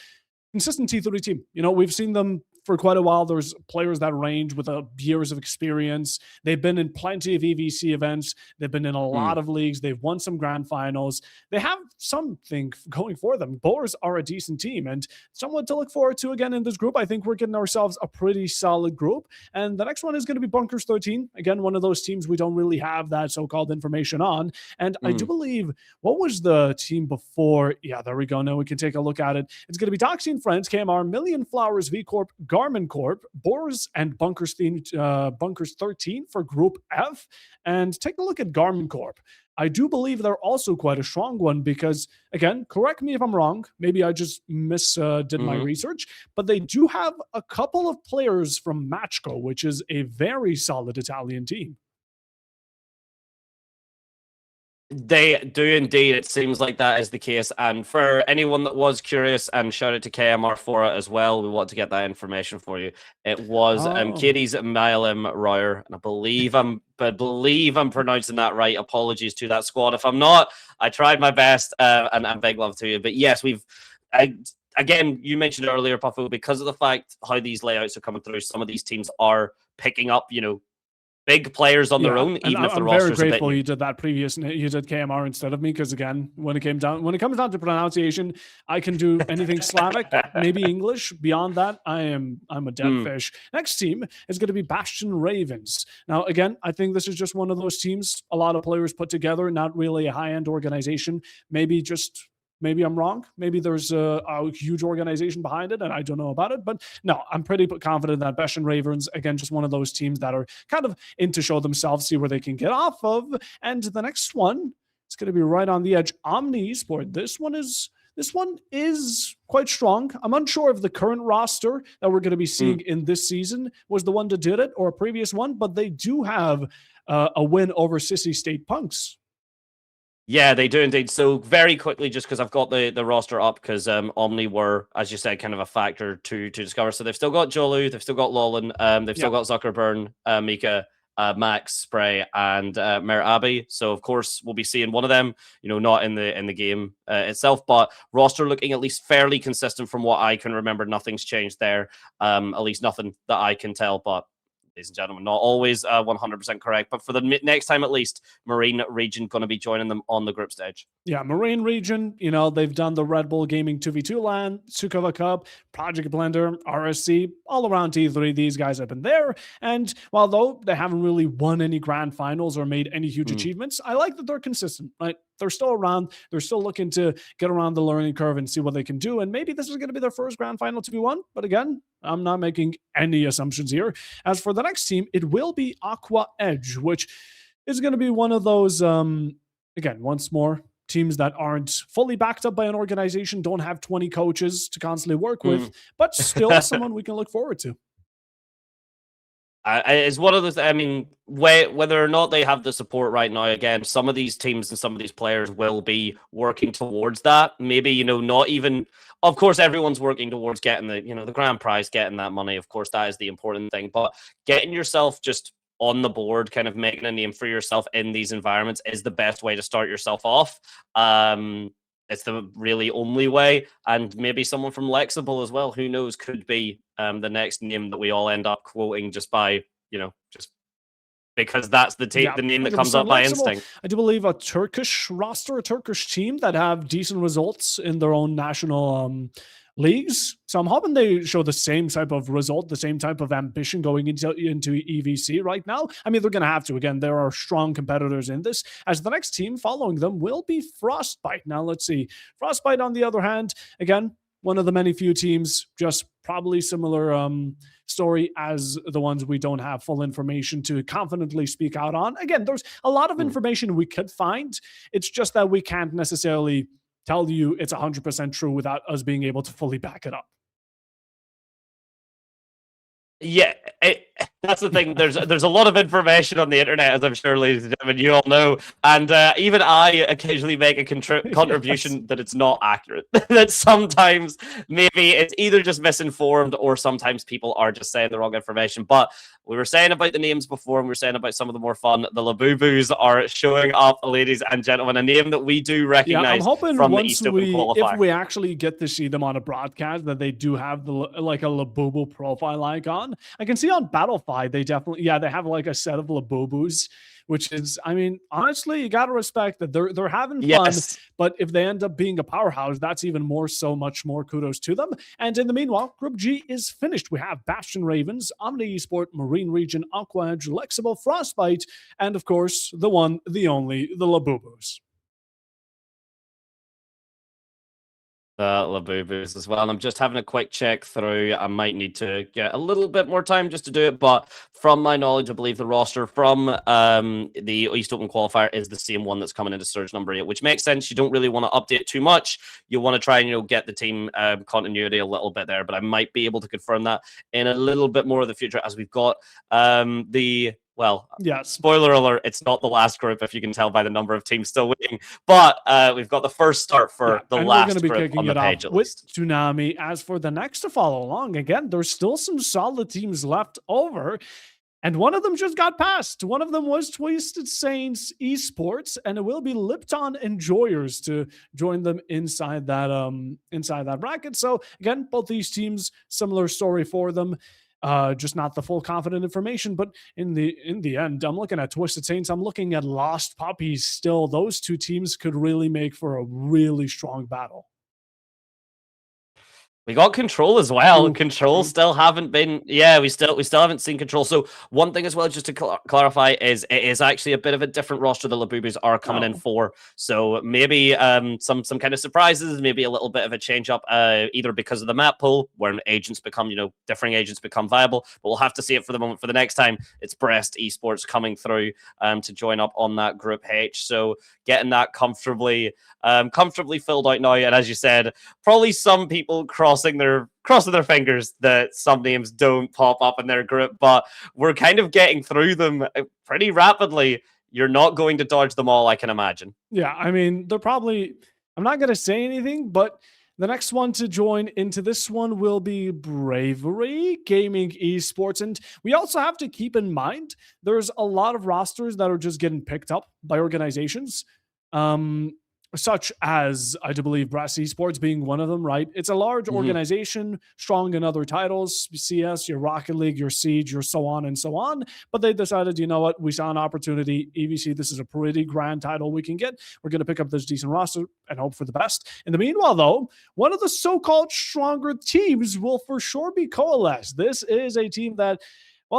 consistent T3 team. We've seen them for quite a while. There's players that range with years of experience. They've been in plenty of EVC events. They've been in a Mm. lot of leagues. They've won some grand finals. They have something going for them. Boars are a decent team and someone to look forward to again in this group. I think we're getting ourselves a pretty solid group. And the next one is going to be Bunkers 13. Again, one of those teams we don't really have that so-called information on. And I do Mm. believe, what was the team before? Yeah, there we go. Now we can take a look at it. It's going to be Doxy and Friends, KMR, Million Flowers, V Corp, Garmin Corp, Boars, and Bunkers 13 for Group F. And take a look at Garmin Corp. I do believe they're also quite a strong one because, again, correct me if I'm wrong. Maybe I just did my Mhm. research, but they do have a couple of players from Matchco, which is a very solid Italian team. They do indeed. It seems like that is the case. And for anyone that was curious, and shout out to KMR for it as well, we want to get that information for you. It was Oh. Katie's Milam Royer, and I believe I'm pronouncing that right. Apologies to that squad. If I'm not, I tried my best, and big love to you. But yes, again, you mentioned earlier, Puffo, because of the fact how these layouts are coming through, some of these teams are picking up, big players on their Yeah, own, and even if the I'm very roster's a bit grateful new. you did that you did KMR instead of me, because again, when it comes down to pronunciation, I can do anything Slavic, maybe English. Beyond that, I'm a dead Mm. fish. Next team is going to be Bastion Ravens. Now, again, I think this is just one of those teams, a lot of players put together, not really a high-end organization. Maybe I'm wrong. Maybe there's a huge organization behind it and I don't know about it. But no, I'm pretty confident that Bastion Ravens, again, just one of those teams that are kind of in to show themselves, see where they can get off of. And the next one, it's going to be right on the edge. Omni Esport. This one is quite strong. I'm unsure if the current roster that we're going to be seeing in this season was the one that did it or a previous one, but they do have a win over Sissy State Punks. Yeah, they do indeed. So very quickly, just because I've got the roster up, because Omni were, as you said, kind of a factor to discover. So they've still got Jolu, they've still got Lolan, they've still got Zuckerburn, Mika, Max, Spray, and Mer Abbey. So of course we'll be seeing one of them, not in the game itself, but roster looking at least fairly consistent from what I can remember. Nothing's changed there, at least nothing that I can tell. But ladies and gentlemen, not always 100% correct, but for the next time at least, Marine Region going to be joining them on the group stage. Yeah, Marine Region, they've done the Red Bull Gaming 2v2 LAN, Sukova Cup, Project Blender, RSC, all around T3. These guys have been there. And while though they haven't really won any grand finals or made any huge achievements, I like that they're consistent, right? They're still around. They're still looking to get around the learning curve and see what they can do. And maybe this is going to be their first grand final to be won. But again, I'm not making any assumptions here. As for the next team, it will be Aqua Edge, which is going to be one of those, again, once more, teams that aren't fully backed up by an organization, don't have 20 coaches to constantly work with, but still someone we can look forward to. It's one of those. I mean, whether or not they have the support right now, again, some of these teams and some of these players will be working towards that. Maybe not even. Of course, everyone's working towards getting the grand prize, getting that money. Of course, that is the important thing. But getting yourself just on the board, kind of making a name for yourself in these environments, is the best way to start yourself off. It's the really only way, and maybe someone from Lexible as well, who knows, could be the next name that we all end up quoting just by, just because that's the name that comes up by instinct. I do believe a Turkish roster, a Turkish team that have decent results in their own national leagues. So I'm hoping they show the same type of result, the same type of ambition going into EVC right now. I mean, they're going to have to. Again, there are strong competitors in this, as the next team following them will be Frostbite. Now, let's see. Frostbite, on the other hand, again, one of the many few teams, just probably similar story as the ones we don't have full information to confidently speak out on. Again, there's a lot of information we could find. It's just that we can't necessarily tell you it's 100% true without us being able to fully back it up. Yeah, that's the thing. There's a lot of information on the internet, as I'm sure, ladies and gentlemen, you all know, and even I occasionally make a Yes. contribution that it's not accurate. That sometimes maybe it's either just misinformed or sometimes people are just saying the wrong information. But we were saying about the names before, and we were saying about some of the more fun. The Labubus are showing up, ladies and gentlemen. A name that we do Yeah, I'm recognize hoping from the once East Open if qualifier. we actually get to see them on a broadcast that they do have the like a Labubu profile icon. I can see on Battlefy they definitely they have like a set of Labubus, which is I mean honestly you got to respect that they're having fun, Yes. but if they end up being a powerhouse, that's even more so much more kudos to them. And in the meanwhile, Group G is finished. We have Bastion Ravens, Omni Esport, Marine Region, Aqua Edge, Lexible, Frostbite, and of course the one, the only, the Labubus. The Labubus as well. And I'm just having a quick check through. I might need to get a little bit more time just to do it, but from my knowledge, I believe the roster from the East Open qualifier is the same one that's coming into Surge number 8, which makes sense. You don't really want to update too much. You want to try and get the team continuity a little bit there, but I might be able to confirm that in a little bit more of the future as we've got Yes. spoiler alert, it's not the last group, if you can tell by the number of teams still waiting. But we've got the first start for the and last we're going to be group kicking on the it page, off at with least. Tsunami. As for the next to follow along, again, there's still some solid teams left over. And one of them just got passed. One of them was Twisted Saints Esports, and it will be Lipton Enjoyers to join them inside that bracket. So again, both these teams, similar story for them. Just not the full confident information, but in the end, I'm looking at Twisted Saints. I'm looking at Lost Puppies. Still, those two teams could really make for a really strong battle. We got Control as well. True, Control true. still haven't been. Yeah, we still haven't seen Control. So one thing as well, just to clarify, is it is actually a bit of a different roster the Labubus are coming in Oh, for. So maybe some kind of surprises, maybe a little bit of a change up, either because of the map pool, where agents become differing agents become viable. But we'll have to see it for the moment. For the next time, it's Brest Esports coming through to join up on that Group H. So getting that comfortably filled out now. And as you said, probably some people crossing their fingers that some names don't pop up in their group, but we're kind of getting through them pretty rapidly. You're not going to dodge them all, I can imagine. yeah. I mean, they're probably. I'm not going to say anything, but the next one to join into this one will be Bravery Gaming Esports. And we also have to keep in mind there's a lot of rosters that are just getting picked up by organizations. Um, Such as I do believe Brass Esports being one of them, right? It's a large organization, strong in other titles, CS, your Rocket League, your Siege, your so on and so on. But they decided, you know what? We saw an opportunity. EVC, this is a pretty grand title we can get. We're going to pick up this decent roster and hope for the best. In the meanwhile, though, one of the so-called stronger teams will for sure be Coalesce. This is a team that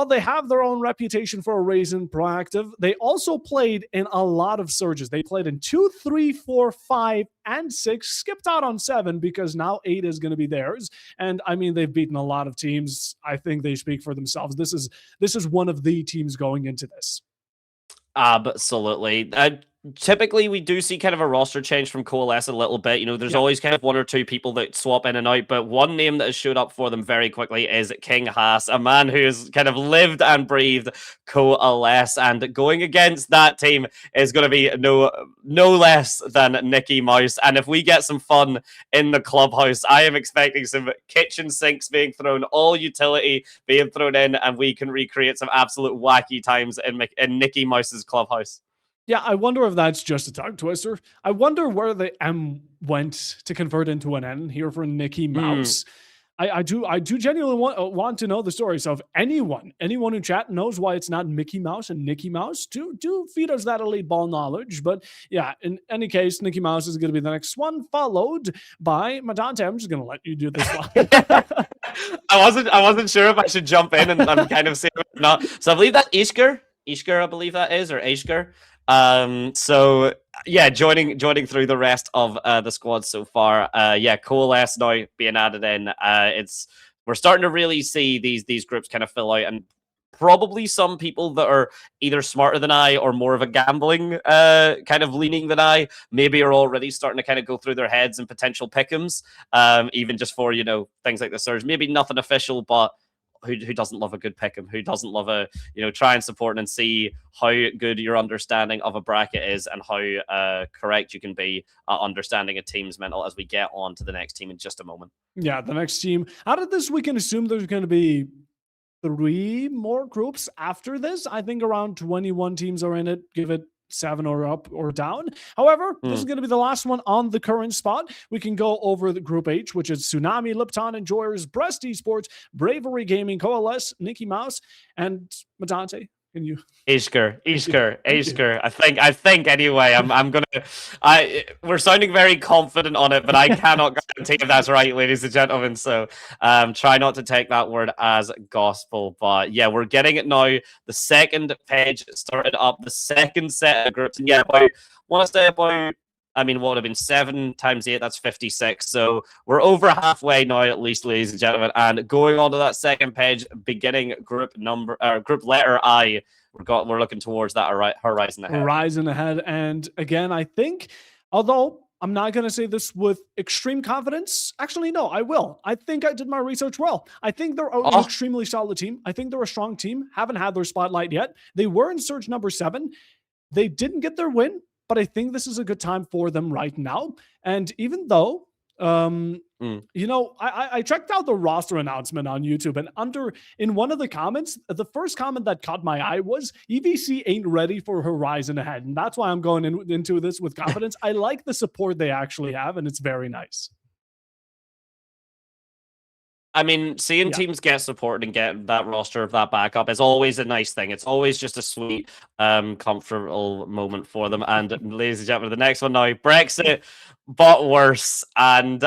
they have their own reputation for a raising proactive. They also played in a lot of surges. They played in 2, 3, 4, 5, and 6, skipped out on 7 because now 8 is going to be theirs. And I mean, they've beaten a lot of teams. I think they speak for themselves. This is one of the teams going into this. Absolutely. Typically, we do see kind of a roster change from Coalesce a little bit. There's always kind of one or two people that swap in and out, but one name that has showed up for them very quickly is King Haas, a man who has kind of lived and breathed Coalesce, and going against that team is going to be no less than Nicky Mouse. And if we get some fun in the clubhouse, I am expecting some kitchen sinks being thrown, all utility being thrown in, and we can recreate some absolute wacky times in Nicky Mouse's clubhouse. Yeah, I wonder if that's just a tongue twister. I wonder where the M went to convert into an N here for Nicky Mouse. I do genuinely want to know the story. So if anyone in chat knows why it's not Mickey Mouse and Nicky Mouse, do feed us that elite ball knowledge. But yeah, in any case, Nicky Mouse is going to be the next one, followed by Madante. I'm just going to let you do this one. I wasn't sure if I should jump in and I'm kind of saying it or not. So I believe that Ishker, I believe that is, or Ishker. So yeah, joining through the rest of the squad so far. Coalesce now being added in. We're starting to really see these groups kind of fill out, and probably some people that are either smarter than I or more of a gambling kind of leaning than I maybe are already starting to kind of go through their heads and potential pick'ems, even just for things like the surge. Maybe nothing official, but who doesn't love a good pick 'em? Who doesn't love a, try and support and see how good your understanding of a bracket is and how correct you can be at understanding a team's mental as we get on to the next team in just a moment. Yeah, the next team. Out of this, we can assume there's going to be 3 more groups after this. I think around 21 teams are in it. Give it 7 or up or down. However, this is going to be the last one on the current spot. We can go over the Group H, which is Tsunami, Lipton Enjoyers, Breast Esports, Bravery Gaming, Coalesce, Nicky Mouse, and Matante. Can you? Ishker. I think anyway. We're sounding very confident on it, but I cannot guarantee if that's right, ladies and gentlemen. So try not to take that word as gospel. But yeah, we're getting it now. The second page started up, the second set of groups. And yeah, what would have been 7 times 8, that's 56. So we're over halfway now, at least, ladies and gentlemen. And going on to that second page, beginning group letter I, we're looking towards that horizon ahead. Horizon ahead. And again, I think, although I'm not going to say this with extreme confidence. Actually, no, I will. I think I did my research well. I think they're an extremely solid team. I think they're a strong team. Haven't had their spotlight yet. They were in surge number 7. They didn't get their win, but I think this is a good time for them right now. And even though, I checked out the roster announcement on YouTube, and in one of the comments, the first comment that caught my eye was EVC ain't ready for Horizon ahead. And that's why I'm going into this with confidence. I like the support they actually have, and it's very nice. I mean, seeing teams get support and get that roster of that backup is always a nice thing. It's always just a sweet, comfortable moment for them. And ladies and gentlemen, the next one now, Brexit, but worse. And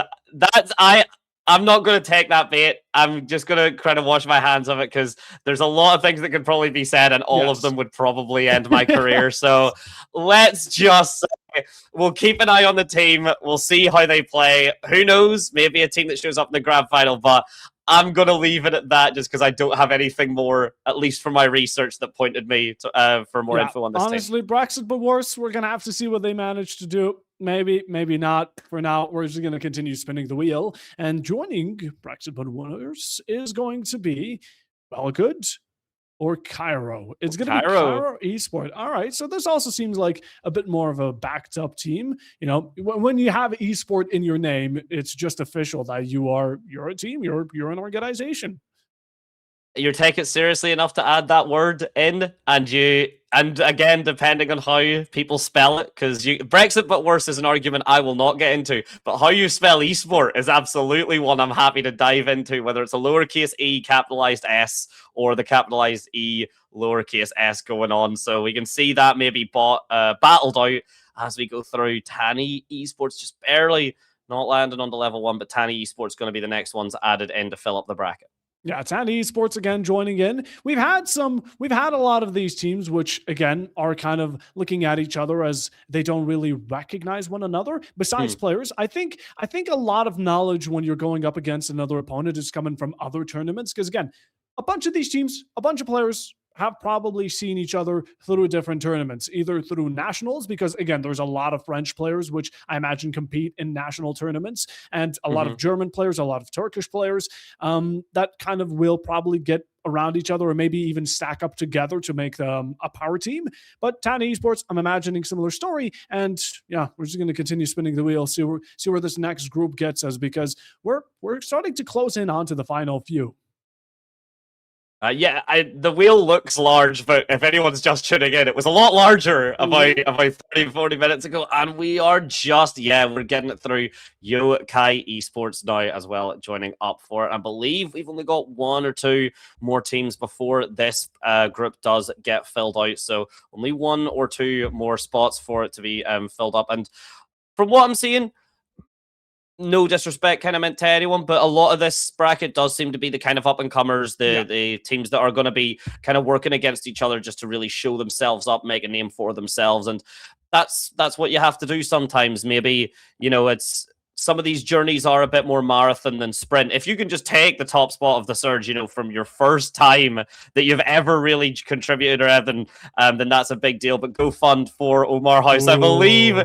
I'm not going to take that bait. I'm just going to kind of wash my hands of it because there's a lot of things that could probably be said, and all of them would probably end my career. So let's just say we'll keep an eye on the team. We'll see how they play. Who knows? Maybe a team that shows up in the grand final, but I'm going to leave it at that just because I don't have anything more, at least from my research, that pointed me to, for more info on this honestly, team. Brexit, but worse. We're going to have to see what they manage to do. Maybe, maybe not. For now, we're just going to continue spinning the wheel. And joining Brexit but winners is going to be Good or Cairo. It's going to be Cairo Esport. All right. So this also seems like a bit more of a backed up team. You know, when you have Esport in your name, it's just official that you're a team. You're an organization. You take it seriously enough to add that word in, and again, depending on how people spell it, because Brexit but worse is an argument I will not get into, but how you spell esport is absolutely one I'm happy to dive into, whether it's a lowercase e capitalized s or the capitalized e lowercase s going on. So we can see that maybe battled out as we go through. Tani Esports just barely not landing on the level 1, but Tani Esports going to be the next ones added in to fill up the bracket. Yeah, Tani Esports again joining in. We've had a lot of these teams which again are kind of looking at each other as they don't really recognize one another. Besides players, I think a lot of knowledge when you're going up against another opponent is coming from other tournaments. Because again, a bunch of these teams, a bunch of players have probably seen each other through different tournaments, either through nationals, because again, there's a lot of French players, which I imagine compete in national tournaments, and a lot of German players, a lot of Turkish players, that kind of will probably get around each other or maybe even stack up together to make a power team. But Tani Esports, I'm imagining similar story. And yeah, we're just going to continue spinning the wheel, see where this next group gets us, because we're starting to close in onto the final few. The wheel looks large, but if anyone's just tuning in, it was a lot larger about 30, 40 minutes ago, and we are we're getting it through. Kai Esports now as well, joining up for it. I believe we've only got 1 or 2 more teams before this group does get filled out, so only 1 or 2 more spots for it to be filled up. And from what I'm seeing, no disrespect kind of meant to anyone, but a lot of this bracket does seem to be the kind of up-and-comers, the teams that are going to be kind of working against each other just to really show themselves up, make a name for themselves. And that's what you have to do sometimes. Maybe, it's some of these journeys are a bit more marathon than sprint. If you can just take the top spot of the surge, from your first time that you've ever really contributed or then that's a big deal. But go fund for Omar House. I believe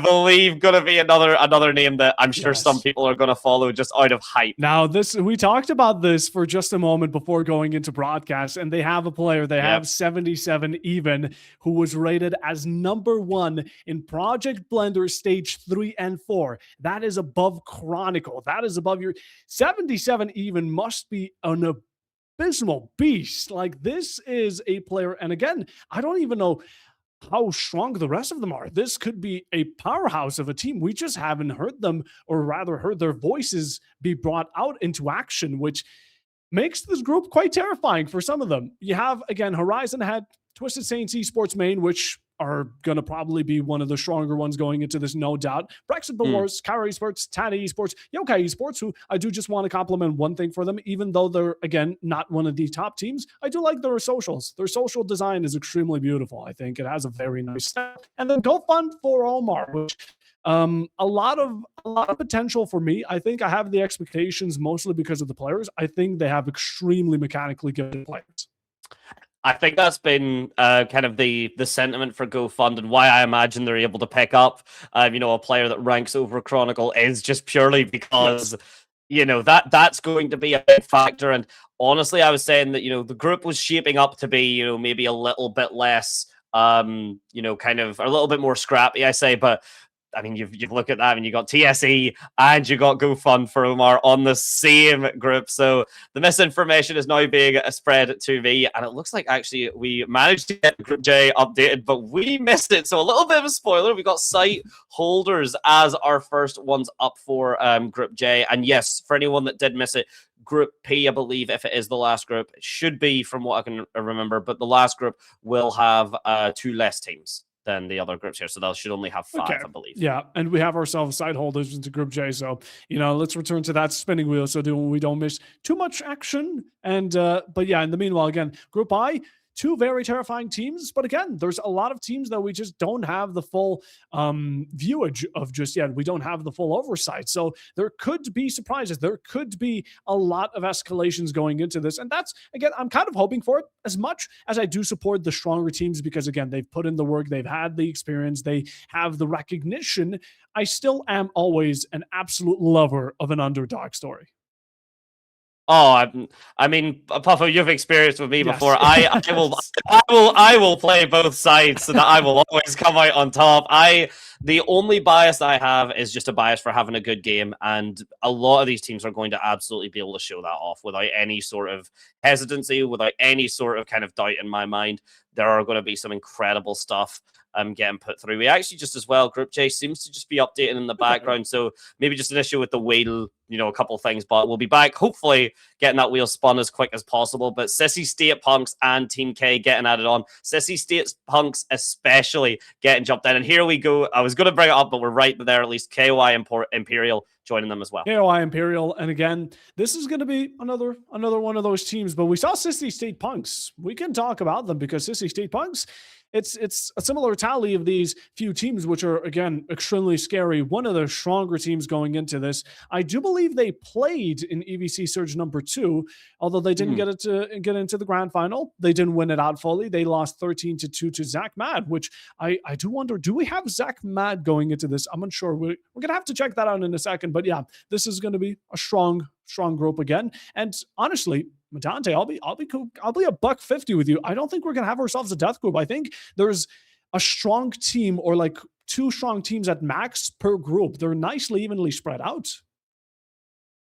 believe going to be another name that I'm sure some Yes. people are going to follow just out of hype. Now, we talked about this for just a moment before going into broadcast, and they have a player, they have 77 even, who was rated as #1 in Project Blender Stage 3 and 4. That is above Chronicle. That is above your 77 even must be an abysmal beast. Like, this is a player, and again, I don't even know how strong the rest of them are. This could be a powerhouse of a team. We just haven't heard them, or rather heard their voices be brought out into action, which makes this group quite terrifying for some of them. You have, again, Horizon had Twisted Saints Esports main, which are going to probably be one of the stronger ones going into this, no doubt. Brexit Wars, Kara Esports, Tana Esports, Yokai Esports, who I do just want to compliment one thing for them, even though they're, again, not one of the top teams. I do like their socials. Their social design is extremely beautiful. I think it has a very nice style. And then GoFund for Omar, which a lot of potential for me. I think I have the expectations mostly because of the players. I think they have extremely mechanically good players. I think that's been kind of the sentiment for GoFund, and why I imagine they're able to pick up, a player that ranks over Chronicle is just purely because, that's going to be a big factor. And honestly, I was saying that, the group was shaping up to be, maybe a little bit less, kind of a little bit more scrappy, I say, but I mean, you've looked at that, and you got TSE and you got GoFund for Omar on the same group. So the misinformation is now being spread to me, and it looks like actually we managed to get Group J updated, but we missed it. So a little bit of a spoiler: we got site holders as our first ones up for Group J, and yes, for anyone that did miss it, Group P, I believe, if it is the last group, it should be from what I can remember, but the last group will have 2 less teams than the other groups here. So they should only have 5, I believe. Yeah, and we have ourselves side holders into Group J. So, let's return to that spinning wheel so we don't miss too much action. And, but yeah, in the meanwhile, again, Group I, 2 very terrifying teams. But again, there's a lot of teams that we just don't have the full viewage of just yet. We don't have the full oversight. So there could be surprises. There could be a lot of escalations going into this. And that's, again, I'm kind of hoping for it as much as I do support the stronger teams because, again, they've put in the work. They've had the experience. They have the recognition. I still am always an absolute lover of an underdog story. Oh, I mean, Puffo, you've experienced with me before. I will play both sides so that I will always come out on top. The only bias I have is just a bias for having a good game, and a lot of these teams are going to absolutely be able to show that off without any sort of hesitancy, without any sort of kind of doubt in my mind. There are going to be some incredible stuff getting put through. We actually just as well, Group J seems to just be updating in the background, so maybe just an issue with the wheel, a couple of things, but we'll be back, hopefully getting that wheel spun as quick as possible. But Sissy State Punks and Team K getting added on. Sissy State Punks especially getting jumped in, and here we go. I was going to bring it up, but we're right there at least. KOI Imperial joining them as well. KOI Imperial, and again, this is going to be another one of those teams, but we saw Sissy State Punks. We can talk about them because Sissy State Punks, it's a similar tally of these few teams, which are, again, extremely scary. One of the stronger teams going into this. I do believe they played in EVC Surge number 2, although they didn't get into the grand final. They didn't win it out fully. They lost 13-2 to Zach Mad, which I do wonder, do we have Zach Mad going into this? I'm unsure. We're going to have to check that out in a second. But yeah, this is going to be a strong group again. And honestly, Dante, I'll be $150 with you. I don't think we're gonna have ourselves a death group. I think there's a strong team, or like 2 strong teams at max per group. They're nicely evenly spread out.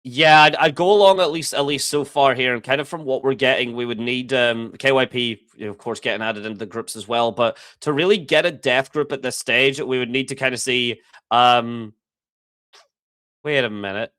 Yeah, I'd go along at least so far here, and kind of from what we're getting, we would need KYP, of course, getting added into the groups as well. But to really get a death group at this stage, we would need to kind of see. Wait a minute.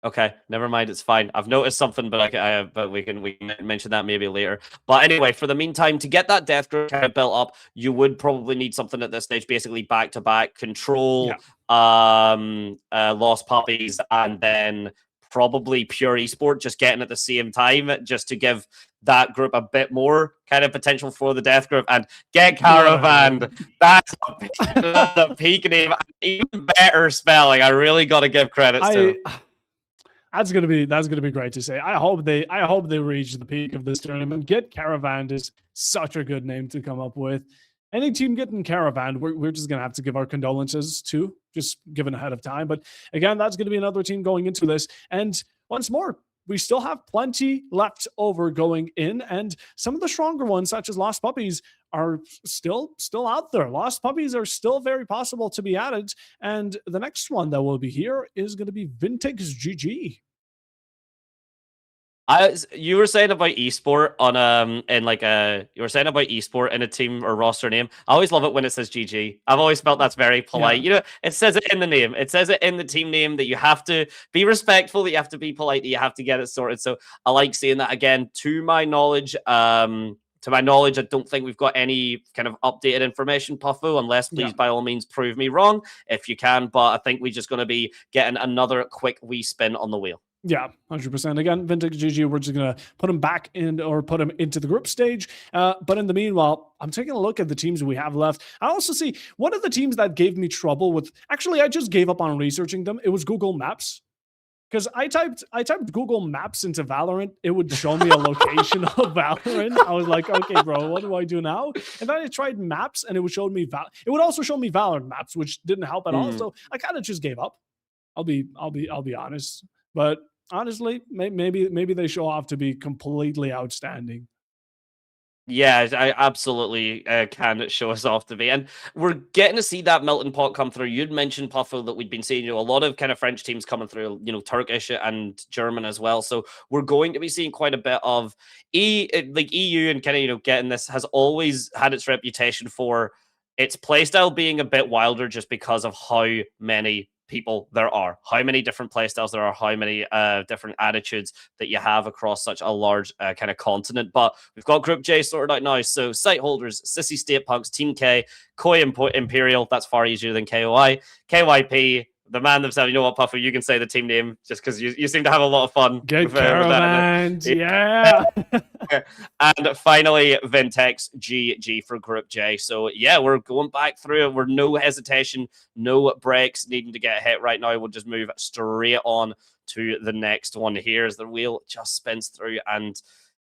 Okay, never mind. It's fine. I've noticed something, but we can mention that maybe later. But anyway, for the meantime, to get that death group kind of built up, you would probably need something at this stage, basically back to back Control, Lost Puppies, and then probably Pure Esport just getting at the same time, just to give that group a bit more kind of potential for the death group. And Get Caravan, that's a peak name, even better spelling. I really got to give credits to. That's gonna be great to say. I hope they reach the peak of this tournament. Get Caravan is such a good name to come up with. any team getting caravan, we're just gonna have to give our condolences to, just given ahead of time. But again, that's gonna be another team going into this. And once more, we still have plenty left over going in, and some of the stronger ones, such as Lost Puppies, are still out there. Lost Puppies are still very possible to be added. And the next one that will be here is going to be Vintage GG. You were saying about esport on in like a you were saying about esport in a team or roster name. I always love it when it says GG. I've always felt that's very polite. Yeah. You know, it says it in the name. It says it in the team name that you have to be respectful, that you have to be polite, that you have to get it sorted. So I like seeing that again. To my knowledge, I don't think we've got any kind of updated information, Puffo, unless please by all means prove me wrong if you can. But I think we're just going to be getting another quick wee spin on the wheel. Yeah, 100%. Again, Vintage GG, we're just going to put him back in or put him into the group stage. But in the meanwhile, I'm taking a look at the teams we have left. I also see one of the teams that gave me trouble with, actually, I just gave up on researching them. It was Google Maps. Because I typed Google Maps into Valorant, it would show me a location of Valorant. I was like, okay, bro, what do I do now? And then I tried Maps, and it would show me it would also show me Valorant maps, which didn't help at all. So I kind of just gave up. I'll be honest. But honestly, maybe they show off to be completely outstanding. Yeah, I absolutely can show us off to be. And we're getting to see that melting pot come through. You'd mentioned, Puffo, that we'd been seeing, a lot of kind of French teams coming through, Turkish and German as well. So we're going to be seeing quite a bit of EU and kind of, getting this has always had its reputation for its playstyle being a bit wilder just because of how many people there are, how many different playstyles there are, how many different attitudes that you have across such a large kind of continent. But we've got Group J sorted out now. So Sight Holders, Sissy State Punks, Team K, Koi Imperial, that's far easier than KOI, KYP, the man themselves. You know what, Puffer, you can say the team name just because you seem to have a lot of fun. Get caravans, yeah. And finally, Vintex GG for Group J. So yeah, we're going back through it. We're no hesitation, no breaks needing to get hit right now. We'll just move straight on to the next one here as the wheel just spins through. And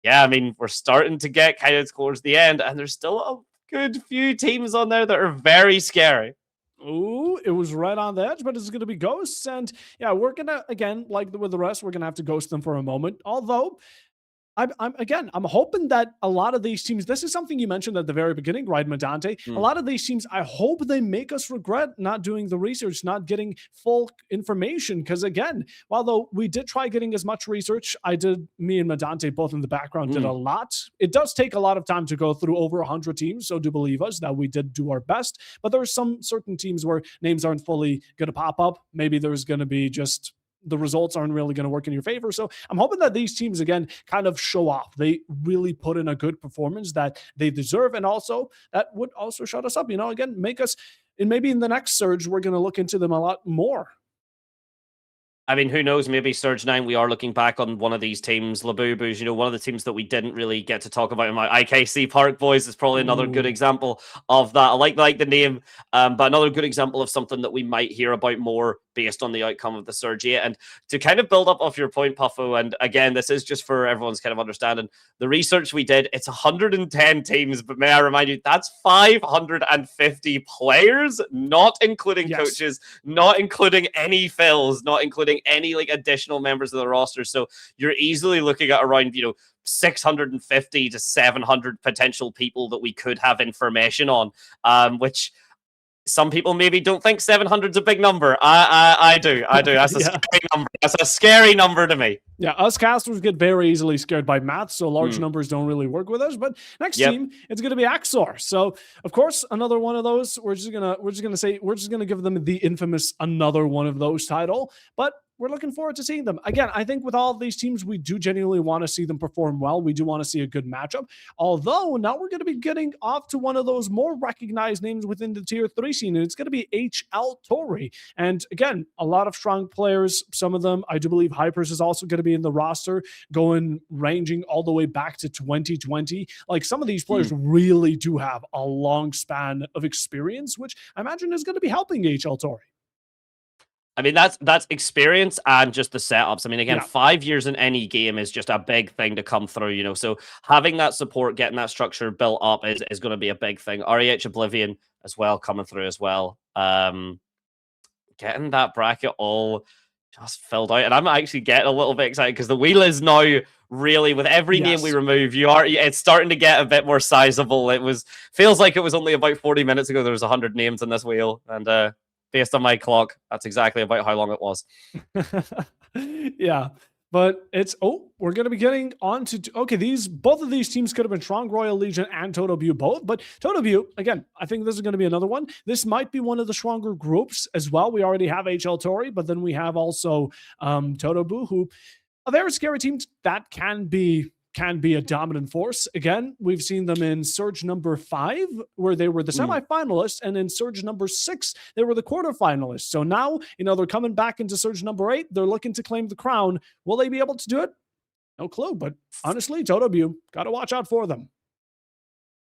yeah, I mean, we're starting to get kind of towards the end, and there's still a good few teams on there that are very scary. Ooh, it was right on the edge, but it's going to be Ghosts. And yeah, we're going to, again, like with the rest, we're going to have to ghost them for a moment. Although, I'm hoping that a lot of these teams, this is something you mentioned at the very beginning, right, Medante? A lot of these teams, I hope they make us regret not doing the research, not getting full information. Because again, although we did try getting as much research, me and Medante both in the background did a lot. It does take a lot of time to go through over 100 teams, so do believe us that we did do our best. But there are some certain teams where names aren't fully going to pop up. Maybe there's going to be just the results aren't really going to work in your favor. So I'm hoping that these teams, again, kind of show off. They really put in a good performance that they deserve. And also that would also shut us up, again, make us, and maybe in the next surge, we're going to look into them a lot more. I mean, who knows? Maybe Surge 9, we are looking back on one of these teams. Labubu's, one of the teams that we didn't really get to talk about in my IKC Park Boys is probably another good example of that. I like the name, but another good example of something that we might hear about more based on the outcome of the Surge 8. And to kind of build up off your point, Puffo, and again, this is just for everyone's kind of understanding, the research we did, it's 110 teams, but may I remind you, that's 550 players, not including coaches, not including any fills, not including any additional members of the roster. So you're easily looking at around 650 to 700 potential people that we could have information on, which some people maybe don't think 700 is a big number. I do. That's a scary number. That's a scary number to me. Yeah, us casters get very easily scared by math, so large numbers don't really work with us. But next team, it's gonna be Axor. So of course, another one of those. We're just gonna give them the infamous another one of those title. But we're looking forward to seeing them. Again, I think with all of these teams, we do genuinely want to see them perform well. We do want to see a good matchup. Although now we're going to be getting off to one of those more recognized names within the tier 3 scene, and it's going to be HL Tori. And again, a lot of strong players. Some of them, I do believe Hypers is also going to be in the roster, ranging all the way back to 2020. Like some of these players really do have a long span of experience, which I imagine is going to be helping HL Tori. I mean, that's experience and just the setups. I mean, again, Yeah. 5 years in any game is just a big thing to come through, So having that support, getting that structure built up is going to be a big thing. REH Oblivion as well coming through as well. Getting that bracket all just filled out, and I'm actually getting a little bit excited because the wheel is now really, with every name we remove, it's starting to get a bit more sizable. Feels like it was only about 40 minutes ago there was 100 names in this wheel, and based on my clock, that's exactly about how long it was. Yeah. But we're going to be getting on to, okay, both of these teams could have been Strong Royal Legion and Total View both, but Total View, again, I think this is going to be another one. This might be one of the stronger groups as well. We already have HL Tori, but then we have also Total View, who a very scary team that can be a dominant force. Again, we've seen them in Surge number 5, where they were the semifinalists, and in Surge number 6, they were the quarterfinalists. So now, they're coming back into Surge number 8. They're looking to claim the crown. Will they be able to do it? No clue, but honestly, Toto View, got to watch out for them.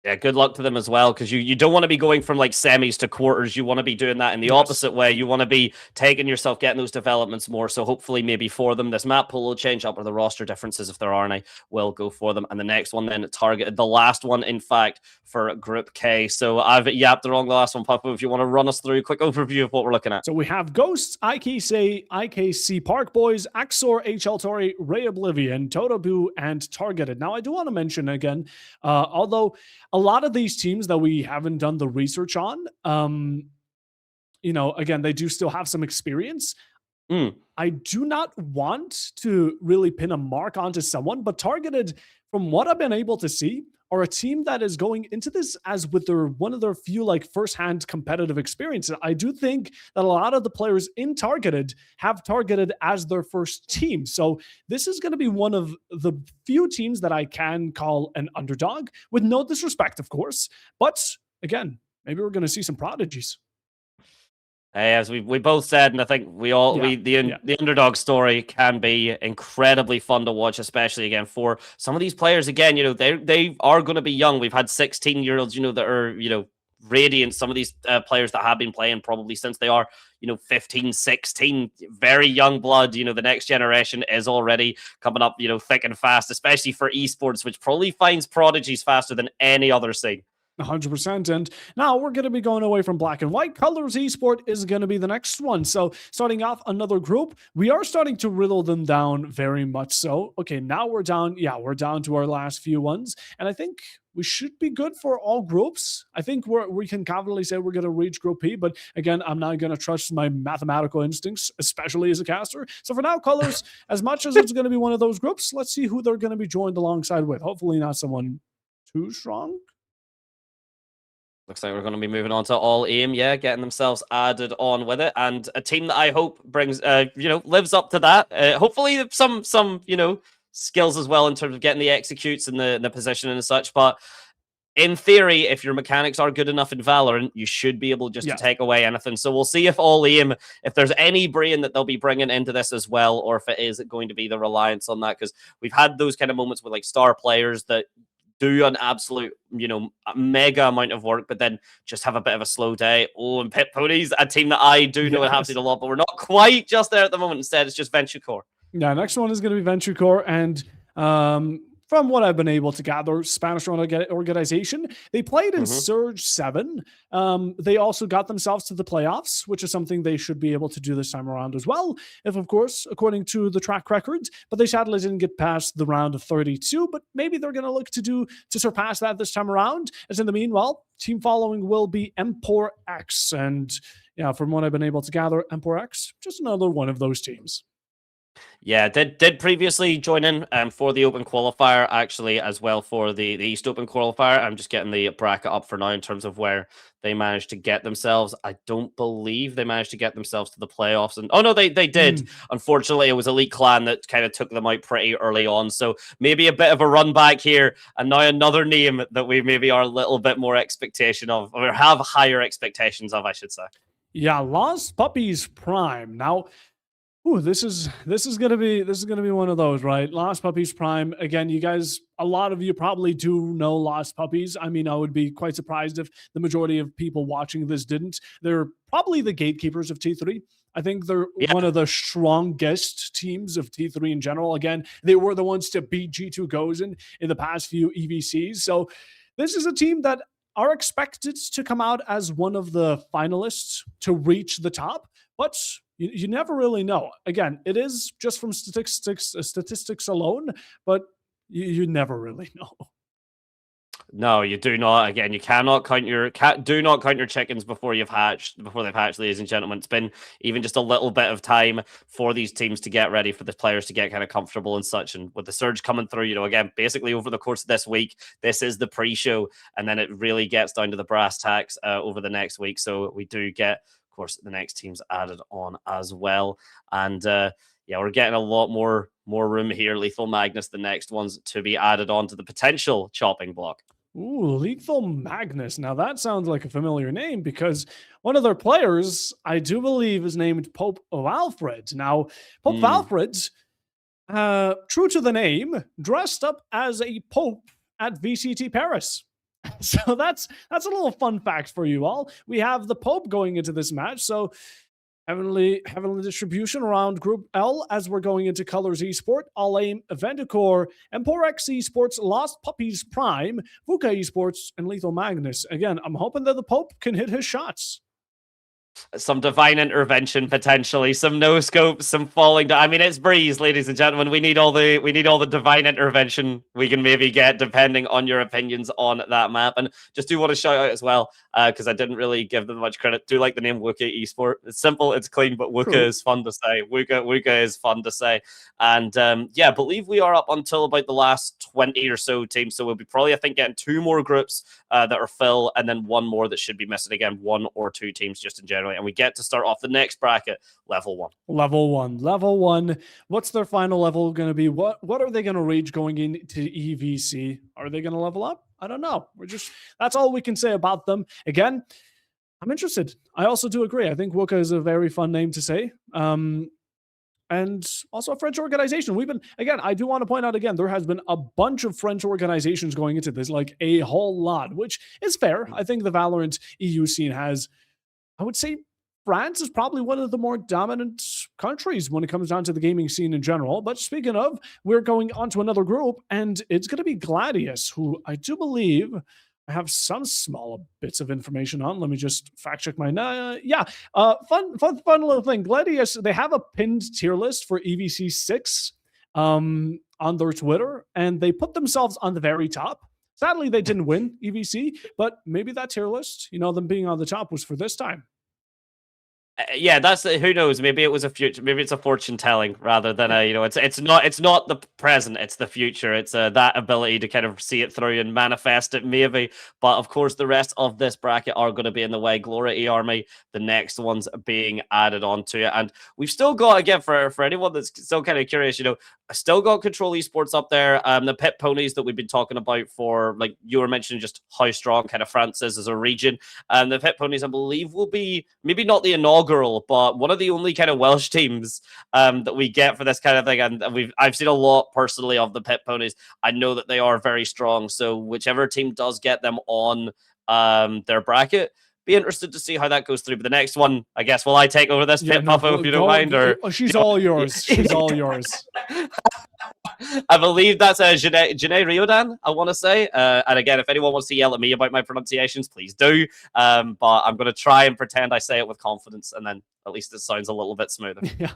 Yeah, good luck to them as well, because you don't want to be going from like semis to quarters. You want to be doing that in the opposite way. You want to be taking yourself, getting those developments more. So hopefully maybe for them, this map pool will change up, or the roster differences, if there are any, will go for them. And the next one then targeted, the last one, in fact, for Group K. So I've yapped along the last one, Papa, if you want to run us through a quick overview of what we're looking at. So we have Ghosts, IKC Park Boys, Axor, HL Tori, Ray Oblivion, Totobu, and Targeted. Now, I do want to mention again, although a lot of these teams that we haven't done the research on, again, they do still have some experience. I do not want to really pin a mark onto someone, but Targeted, from what I've been able to see, are a team that is going into this as with one of their few firsthand competitive experiences. I do think that a lot of the players in Targeted have Targeted as their first team. So this is going to be one of the few teams that I can call an underdog, with no disrespect, of course. But again, maybe we're going to see some prodigies. As we both said, and I think the underdog story can be incredibly fun to watch, especially again for some of these players. Again, they are going to be young. We've had 16-year-olds, that are radiant. Some of these players that have been playing probably since they are 15, 16, very young blood. The next generation is already coming up, thick and fast, especially for esports, which probably finds prodigies faster than any other scene. 100%. And now we're going to be going away from black and white. Colors Esport is going to be the next one. So starting off another group, we are starting to riddle them down very much so. Okay, now we're down. Yeah, we're down to our last few ones. And I think we should be good for all groups. I think we can confidently say we're going to reach Group P. But again, I'm not going to trust my mathematical instincts, especially as a caster. So for now, Colors, as much as it's going to be one of those groups, let's see who they're going to be joined alongside with. Hopefully not someone too strong. Looks like we're going to be moving on to All Aim, getting themselves added on with it, and a team that I hope brings, lives up to that. Hopefully, some skills as well in terms of getting the executes and the position and such. But in theory, if your mechanics are good enough in Valorant, you should be able just to take away anything. So we'll see if All Aim, if there's any brain that they'll be bringing into this as well, or if it is going to be the reliance on that, because we've had those kind of moments with star players that do an absolute, mega amount of work, but then just have a bit of a slow day. Oh, and Pit Ponies, a team that I do know and have seen a lot, but we're not quite just there at the moment. Instead, it's just Venture Core. Yeah, next one is going to be Venture Core, and from what I've been able to gather, Spanish organization, they played in Surge 7. They also got themselves to the playoffs, which is something they should be able to do this time around as well, if of course, according to the track record. But they sadly didn't get past the round of 32, but maybe they're going to look to surpass that this time around. As in the meanwhile, team following will be Empor X. And yeah, from what I've been able to gather, Empor X, just another one of those teams. Yeah, did previously join in for the Open Qualifier, actually, as well for the East Open Qualifier. I'm just getting the bracket up for now in terms of where they managed to get themselves. I don't believe they managed to get themselves to the playoffs. And oh, no, they did. Unfortunately, it was Elite Clan that kind of took them out pretty early on. So maybe a bit of a run back here. And now another name that we maybe are a little bit more expectation of, or have higher expectations of, I should say. Yeah, Lost Puppies Prime. Now, this is gonna be one of those, right? Lost Puppies Prime. Again, you guys, a lot of you probably do know Lost Puppies. I mean, I would be quite surprised if the majority of people watching this didn't. They're probably the gatekeepers of T3. I think they're Yeah. one of the strongest teams of T3 in general. Again, they were the ones to beat G2 Gozen in the past few EVCs. So this is a team that are expected to come out as one of the finalists to reach the top, but you never really know. Again, it is just from statistics alone, but you never really know. No, you do not. Again, you cannot count your do not count your chickens before they've hatched, ladies and gentlemen. It's been even just a little bit of time for these teams to get ready, for the players to get kind of comfortable and such. And with the surge coming through, again, basically over the course of this week, this is the pre-show, and then it really gets down to the brass tacks over the next week. So we do get, of course, the next teams added on as well. And yeah, we're getting a lot more room here. Lethal Magnus, the next ones to be added on to the potential chopping block. Ooh, Lethal Magnus. Now that sounds like a familiar name because one of their players, I do believe, is named Pope Alfred. Now, Pope Alfred, true to the name, dressed up as a pope at VCT Paris. So that's a little fun fact for you all. We have the Pope going into this match, so heavenly distribution around Group L as we're going into Colors Esport, All Aim, Eventacor, Emporex Esports, Lost Puppies Prime, VUCA Esports, and Lethal Magnus. Again, I'm hoping that the Pope can hit his shots. Some divine intervention potentially, some no scopes, some falling down. I mean, it's Breeze, ladies and gentlemen. We need all the divine intervention we can maybe get, depending on your opinions on that map. And just do want to shout out as well, because I didn't really give them much credit. Do like the name WUCA Esport. It's simple, it's clean, but WUCA is fun to say. WUCA is fun to say. And yeah, I believe we are up until about the last 20 or so teams. So we'll be probably, I think, getting 2 more groups that are fill, and then 1 more that should be missing. Again, 1 or 2 teams just in general. And we get to start off the next bracket, level 1. Level 1. What's their final level going to be? What are they going to reach going into EVC? Are they going to level up? I don't know. That's all we can say about them. Again, I'm interested. I also do agree. I think WUCA is a very fun name to say. And also a French organization. I do want to point out again, there has been a bunch of French organizations going into this, like a whole lot, which is fair. I think the Valorant EU scene has, I would say, France is probably one of the more dominant countries when it comes down to the gaming scene in general. But speaking of, we're going on to another group, and it's going to be Gladius, who I do believe I have some small bits of information on. Let me just fact check my fun little thing. Gladius, they have a pinned tier list for EVC 6 on their Twitter, and they put themselves on the very top. Sadly, they didn't win EVC, but maybe that tier list, them being on the top, was for this time. Yeah, that's who knows. Maybe it was a future. Maybe it's a fortune telling rather than a. It's not the present. It's the future. It's that ability to kind of see it through and manifest it. Maybe, but of course, the rest of this bracket are going to be in the way. Glory Army, the next ones being added onto it, and we've still got, again, for anyone that's still kind of curious, I still got Control Esports up there. The Pit Ponies that we've been talking about for, like you were mentioning, just how strong kind of France is as a region. The Pit Ponies, I believe, will be maybe not the inaugural, but one of the only kind of Welsh teams that we get for this kind of thing. And I've seen a lot personally of the Pit Ponies. I know that they are very strong. So whichever team does get them on their bracket, be interested to see how that goes through. But the next one, I guess, will I take over this, Pit Puffo, if you don't mind? Or she's all yours. She's all yours. I believe that's Janae Riodan, I want to say. And again, if anyone wants to yell at me about my pronunciations, please do. But I'm going to try and pretend I say it with confidence, and then at least it sounds a little bit smoother. Yeah.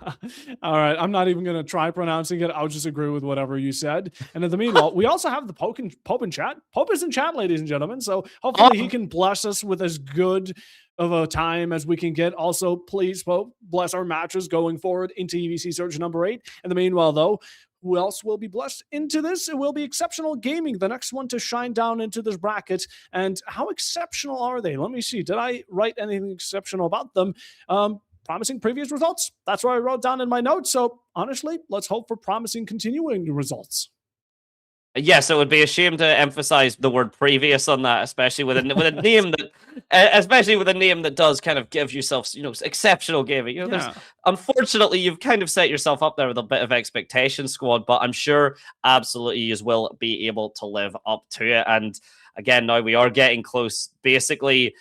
All right. I'm not even going to try pronouncing it. I'll just agree with whatever you said. And in the meanwhile, we also have the Pope in chat. Pope is in chat, ladies and gentlemen. So hopefully he can bless us with as good of a time as we can get. Also, please, Pope, bless our matches going forward into EVC Surge number 8. In the meanwhile, though, who else will be blessed into this? It will be Exceptional Gaming, the next one to shine down into this bracket. And how exceptional are they? Let me see. Did I write anything exceptional about them? Promising previous results. That's what I wrote down in my notes. So honestly, let's hope for promising continuing results. Yes, it would be a shame to emphasize the word previous on that, especially with a name that does kind of give yourself, exceptional gaming. Unfortunately, you've kind of set yourself up there with a bit of expectation, squad, but I'm sure absolutely you will be able to live up to it. And again, now we are getting close. Basically,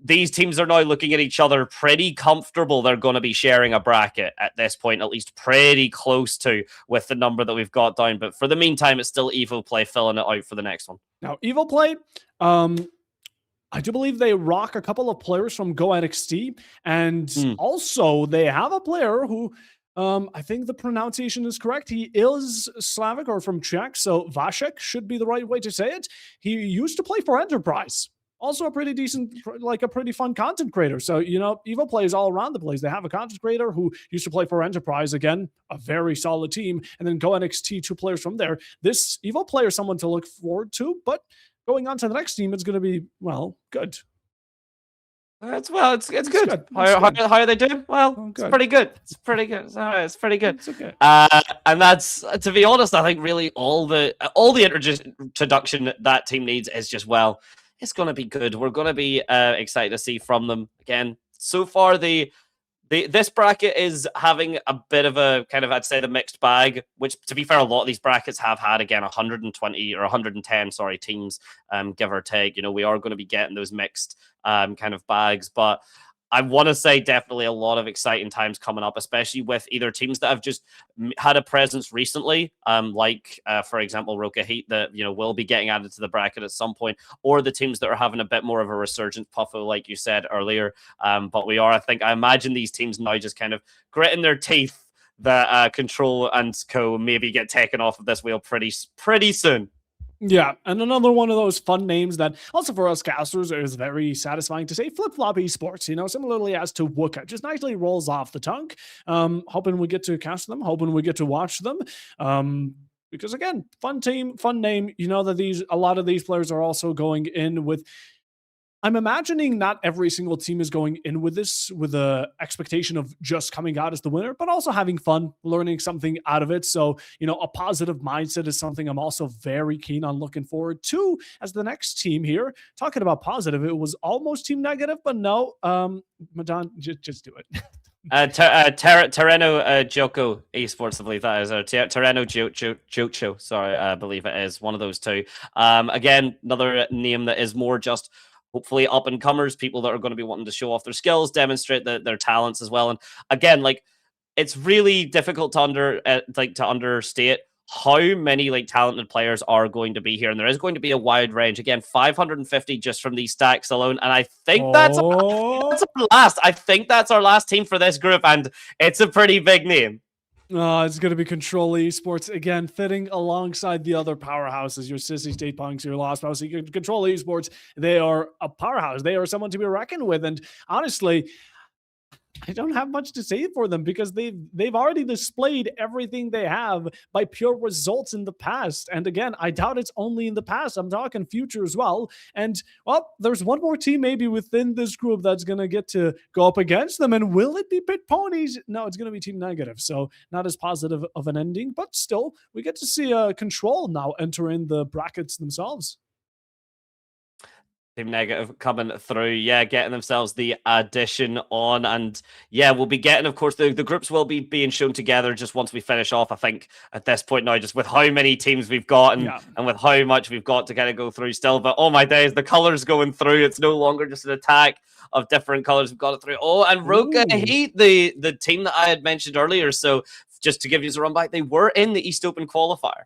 these teams are now looking at each other pretty comfortable. They're going to be sharing a bracket at this point, at least pretty close to with the number that we've got down. But for the meantime, it's still Evo Play filling it out for the next one. Now, Evo Play, I do believe they rock a couple of players from Go NXT, and also they have a player who I think the pronunciation is correct. He is Slavic or from Czech, so Vasek should be the right way to say it. He used to play for Enterprise. Also a pretty decent, like a pretty fun content creator. So, you know, Evo plays all around the place. They have a content creator who used to play for Enterprise. Again, a very solid team. And then Go NXT, 2 players from there. This Evo player is someone to look forward to. But going on to the next team, it's going to be, well, good. It's good. How are they doing? Well, it's pretty good. It's pretty good. It's pretty good. It's okay. And that's, to be honest, I think really all the introduction that team needs is just, well, it's going to be good. We're going to be excited to see from them again. So far, this bracket is having a bit of a kind of, I'd say, the mixed bag, which, to be fair, a lot of these brackets have had, again, 120 or 110, teams, give or take. You know, we are going to be getting those mixed kind of bags, but I want to say definitely a lot of exciting times coming up, especially with either teams that have just had a presence recently, like, for example, Roka Heat, that, you know, will be getting added to the bracket at some point, or the teams that are having a bit more of a resurgence, Puffo, like you said earlier. But I imagine these teams now just kind of gritting their teeth that Control and Co maybe get taken off of this wheel pretty soon. Yeah, and another one of those fun names that also for us casters is very satisfying to say, Flip-Flop Esports, you know, similarly as to Wooka, just nicely rolls off the tongue. Hoping we get to cast them, hoping we get to watch them. Because again, fun team, fun name. You know that a lot of these players are also going in with, I'm imagining not every single team is going in with this with the expectation of just coming out as the winner, but also having fun, learning something out of it. So, you know, a positive mindset is something I'm also very keen on looking forward to as the next team here. Talking about positive, it was almost team negative, but no, Madon, just do it. Terreno Joko Esports, I believe that is, or Terreno Jocho, sorry, I believe it is one of those two. Again, another name that is more just hopefully up and comers, people that are going to be wanting to show off their skills, demonstrate their talents as well. And again, like, it's really difficult to understate how many like talented players are going to be here, and there is going to be a wide range. Again, 550 just from these stacks alone, and I think that's our last. I think that's our last team for this group, and it's a pretty big name. It's going to be Control Esports, again, fitting alongside the other powerhouses, your Sissy State Punks, your Lost Mouse. Control Esports, they are a powerhouse. They are someone to be reckoned with. And honestly, I don't have much to say for them because they've already displayed everything they have by pure results in the past. And again, I doubt it's only in the past. I'm talking future as well. And, well, there's one more team maybe within this group that's going to get to go up against them. And will it be Pit Ponies? No, it's going to be Team Negative. So not as positive of an ending, but still, we get to see Control now enter in the brackets themselves. Team Negative coming through, yeah, getting themselves the addition on, and yeah, we'll be getting, of course, the groups will be being shown together just once we finish off. I think at this point now, just with how many teams we've got and with how much we've got to kind of go through still, but oh my days, the colors going through, it's no longer just an attack of different colors. We've got it through. Oh, and Roka Heat, the team that I had mentioned earlier. So just to give you a run back, they were in the East Open qualifier.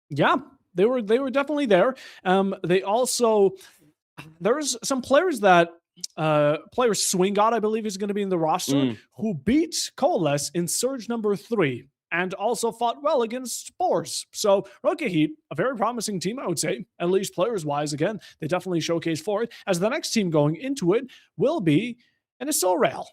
Yeah. They were definitely there. They also, there's some players that player Swing God, I believe, is going to be in the roster, who beat Coalesce in Surge number 3 and also fought well against Spores. So Roka Heat, a very promising team, I would say, at least players-wise. Again, they definitely showcased for it. As the next team going into it will be NSO Rail.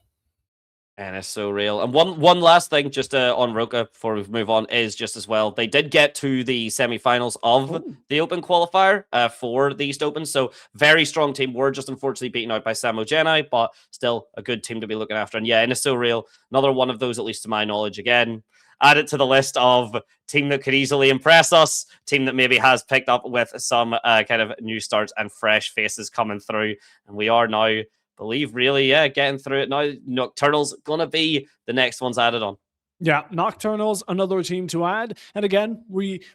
And it's so real. And one last thing just on Roka before we move on is just as well, they did get to the semifinals of the Open qualifier for the East Open. So very strong team. We're just unfortunately beaten out by Samo Jedi, but still a good team to be looking after. And yeah, and it's so real. Another one of those, at least to my knowledge, again, add it to the list of team that could easily impress us, team that maybe has picked up with some kind of new starts and fresh faces coming through. And we are now, believe really, getting through it now. Nocturnal's gonna be the next ones added on. Yeah, Nocturnals, another team to add. And again,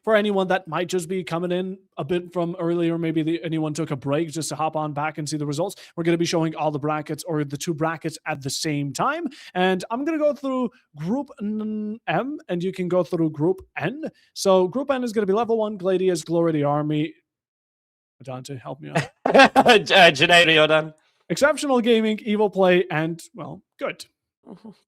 for anyone that might just be coming in a bit from earlier, maybe anyone took a break just to hop on back and see the results. We're going to be showing all the brackets or the two brackets at the same time. And I'm going to go through Group M and you can go through Group N. So Group N is going to be level 1, Gladius, Glory of the Army. Dante, help me out. Jordan. Exceptional Gaming, Evil Play, and, well, good.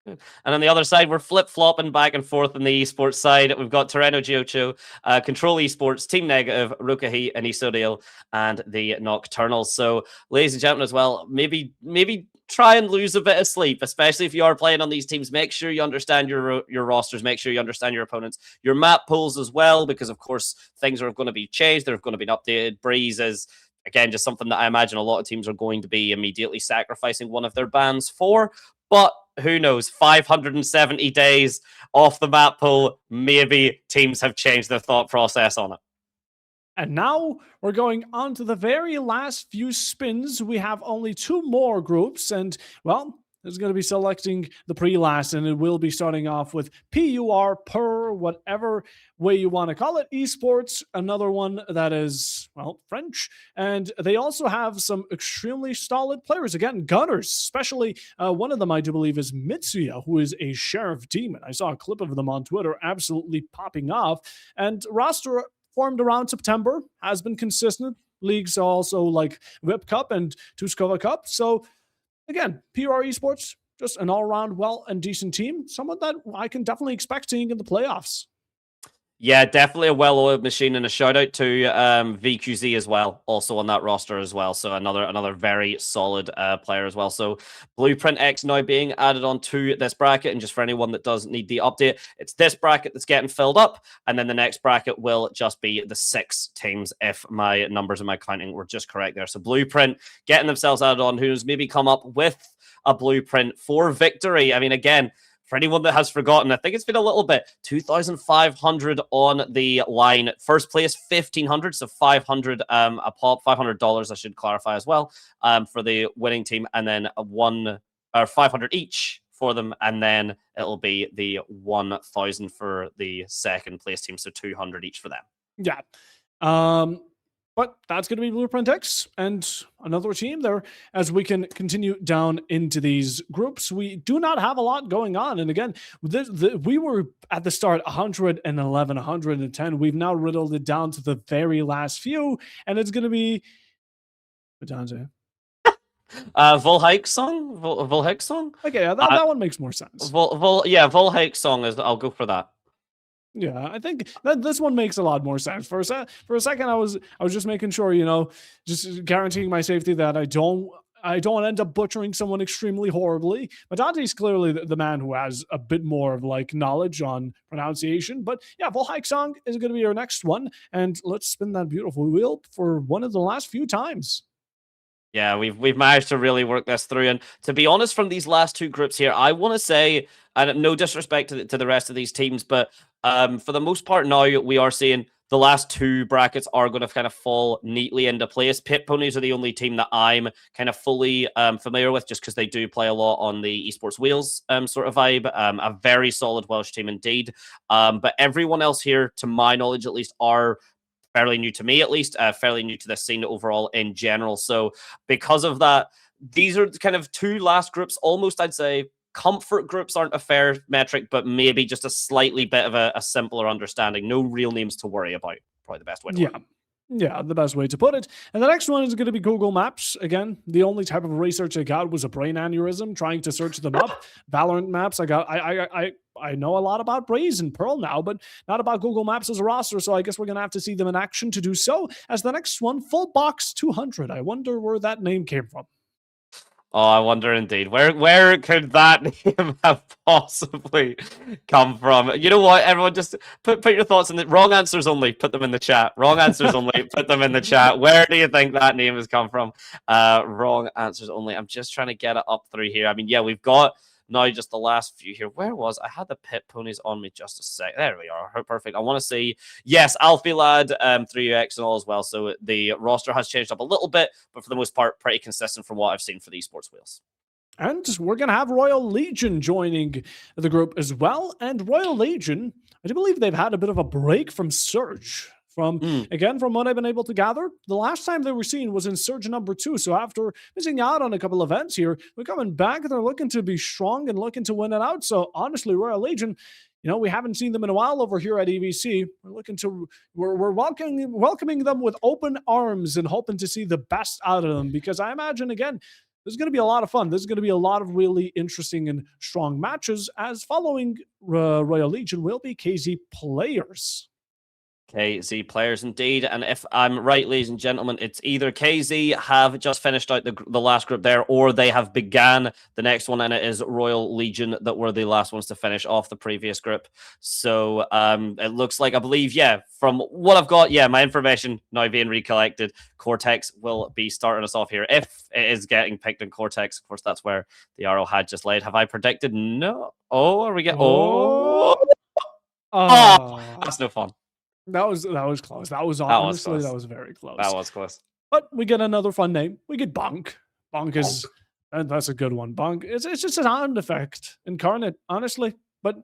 And on the other side, we're flip-flopping back and forth on the esports side. We've got Terreno Giocho, Control Esports, Team Negative, Rukahi, and Isodale, and the Nocturnals. So, ladies and gentlemen, as well, maybe try and lose a bit of sleep, especially if you are playing on these teams. Make sure you understand your rosters. Make sure you understand your opponents, your map pools as well, because, of course, things are going to be changed. They're going to be updated. Breeze is, again, just something that I imagine a lot of teams are going to be immediately sacrificing one of their bans for. But who knows? 570 days off the map pool. Maybe teams have changed their thought process on it. And now we're going on to the very last few spins. We have only 2 more groups. And, well, it's going to be selecting the pre-last, and it will be starting off with PUR, per whatever way you want to call it, esports, another one that is, well, French, and they also have some extremely solid players. Again, gunners, especially one of them I do believe is Mitsuya, who is a Sheriff Demon. I saw a clip of them on Twitter absolutely popping off, and roster formed around September, has been consistent. Leagues also like VIP Cup and Tuskova Cup, so again, PR Esports, just an all-around well and decent team. Someone that I can definitely expect seeing in the playoffs. Yeah, definitely a well-oiled machine, and a shout out to VQZ as well, also on that roster as well. So another very solid player as well. So Blueprint X now being added on to this bracket, and just for anyone that does need the update, it's this bracket that's getting filled up, and then the next bracket will just be the 6 teams if my numbers and my counting were just correct there. So Blueprint getting themselves added on, who's maybe come up with a blueprint for victory. I mean, again, for anyone that has forgotten, I think it's been a little bit. 2,500 on the line. First place, 1,500, so 500 a pop, $500, I should clarify as well, for the winning team, and then 500 each for them, and then it'll be the 1,000 for the second place team, so 200 each for them. Yeah. But that's going to be Blueprint X and another team there as we can continue down into these groups. We do not have a lot going on. And again, we were at the start 111, 110. We've now riddled it down to the very last few. And it's going to be... Volhike song? Volhike song? Okay, yeah, that one makes more sense. Volhike song is... I'll go for that. Yeah, I think that this one makes a lot more sense. For a second, I was just making sure, just guaranteeing my safety that I don't end up butchering someone extremely horribly. But Dante's clearly the man who has a bit more of knowledge on pronunciation. But yeah, Volhike Song is going to be our next one, and let's spin that beautiful wheel for one of the last few times. Yeah, we've managed to really work this through. And to be honest, from these last 2 groups here, I want to say, and no disrespect to the rest of these teams, but for the most part now, we are seeing the last 2 brackets are going to kind of fall neatly into place. Pit Ponies are the only team that I'm kind of fully familiar with, just because they do play a lot on the esports wheels sort of vibe. A very solid Welsh team indeed. But everyone else here, to my knowledge at least, are fairly new to me, at least, fairly new to the scene overall in general. So because of that, these are kind of 2 last groups, almost, I'd say, comfort groups aren't a fair metric, but maybe just a slightly bit of a simpler understanding. No real names to worry about. Probably the best way to put it. Yeah, the best way to put it. And the next one is going to be Google Maps. Again, the only type of research I got was a brain aneurysm trying to search them up. Valorant maps, I know a lot about Braze and Pearl now, but not about Google Maps as a roster, so I guess we're going to have to see them in action to do so. As the next one, Full Box 200. I wonder where that name came from. Oh, I wonder indeed. Where could that name have possibly come from? You know what? Everyone just put your thoughts in the wrong answers only. Put them in the chat. Wrong answers only. Put them in the chat. Where do you think that name has come from? Wrong answers only. I'm just trying to get it up through here. I mean, yeah, we've got now just the last few here. Where was I? Had the Pit Ponies on me just a sec. There we are. Perfect. I want to see, yes, Alfie Lad, 3UX and all as well. So the roster has changed up a little bit, but for the most part, pretty consistent from what I've seen for the esports wheels. And we're going to have Royal Legion joining the group as well. And Royal Legion, I do believe they've had a bit of a break from Surge. From what I've been able to gather, the last time they were seen was in Surge number 2. So after missing out on a couple events here, we're coming back. They're looking to be strong and looking to win it out. So honestly, Royal Legion, we haven't seen them in a while over here at EVC. We're welcoming them with open arms and hoping to see the best out of them, because I imagine, again, this is going to be a lot of fun. This is going to be a lot of really interesting and strong matches, as following Royal Legion will be KZ players. KZ players indeed. And if I'm right, ladies and gentlemen, it's either KZ have just finished out the last group there, or they have began the next one, and it is Royal Legion that were the last ones to finish off the previous group. So it looks like, I believe, from what I've got, my information now being recollected, Cortex will be starting us off here. If it is getting picked in Cortex, of course, that's where the arrow had just laid. Have I predicted? No. Oh, are we getting... that's no fun. That was close. That was honestly that was very close. That was close. But we get another fun name. We get Bonk. Bonk is that's a good one. Bonk. It's just a sound effect incarnate, honestly. But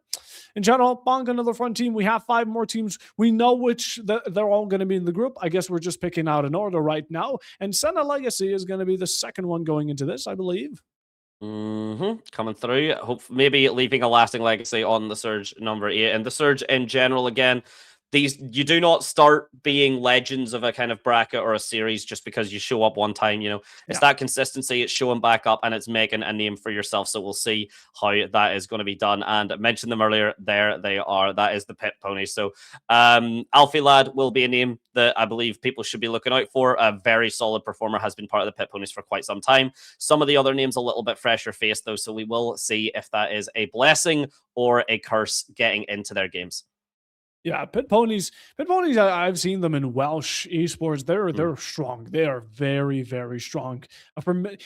in general, Bonk, another fun team. We have 5 more teams. We know which they're all going to be in the group. I guess we're just picking out an order right now. And Senna Legacy is going to be the second one going into this, I believe. Coming through. Hope maybe leaving a lasting legacy on the Surge number 8. And the Surge in general, again, you do not start being legends of a kind of bracket or a series just because you show up one time. It's that consistency, it's showing back up, and it's making a name for yourself. So we'll see how that is going to be done. And I mentioned them earlier. There they are. That is the Pit Ponies. So Alfie Lad will be a name that I believe people should be looking out for. A very solid performer, has been part of the Pit Ponies for quite some time. Some of the other names a little bit fresher faced though, so we will see if that is a blessing or a curse getting into their games. Yeah, Pit Ponies. I've seen them in Welsh esports. They're strong. They are very, very strong.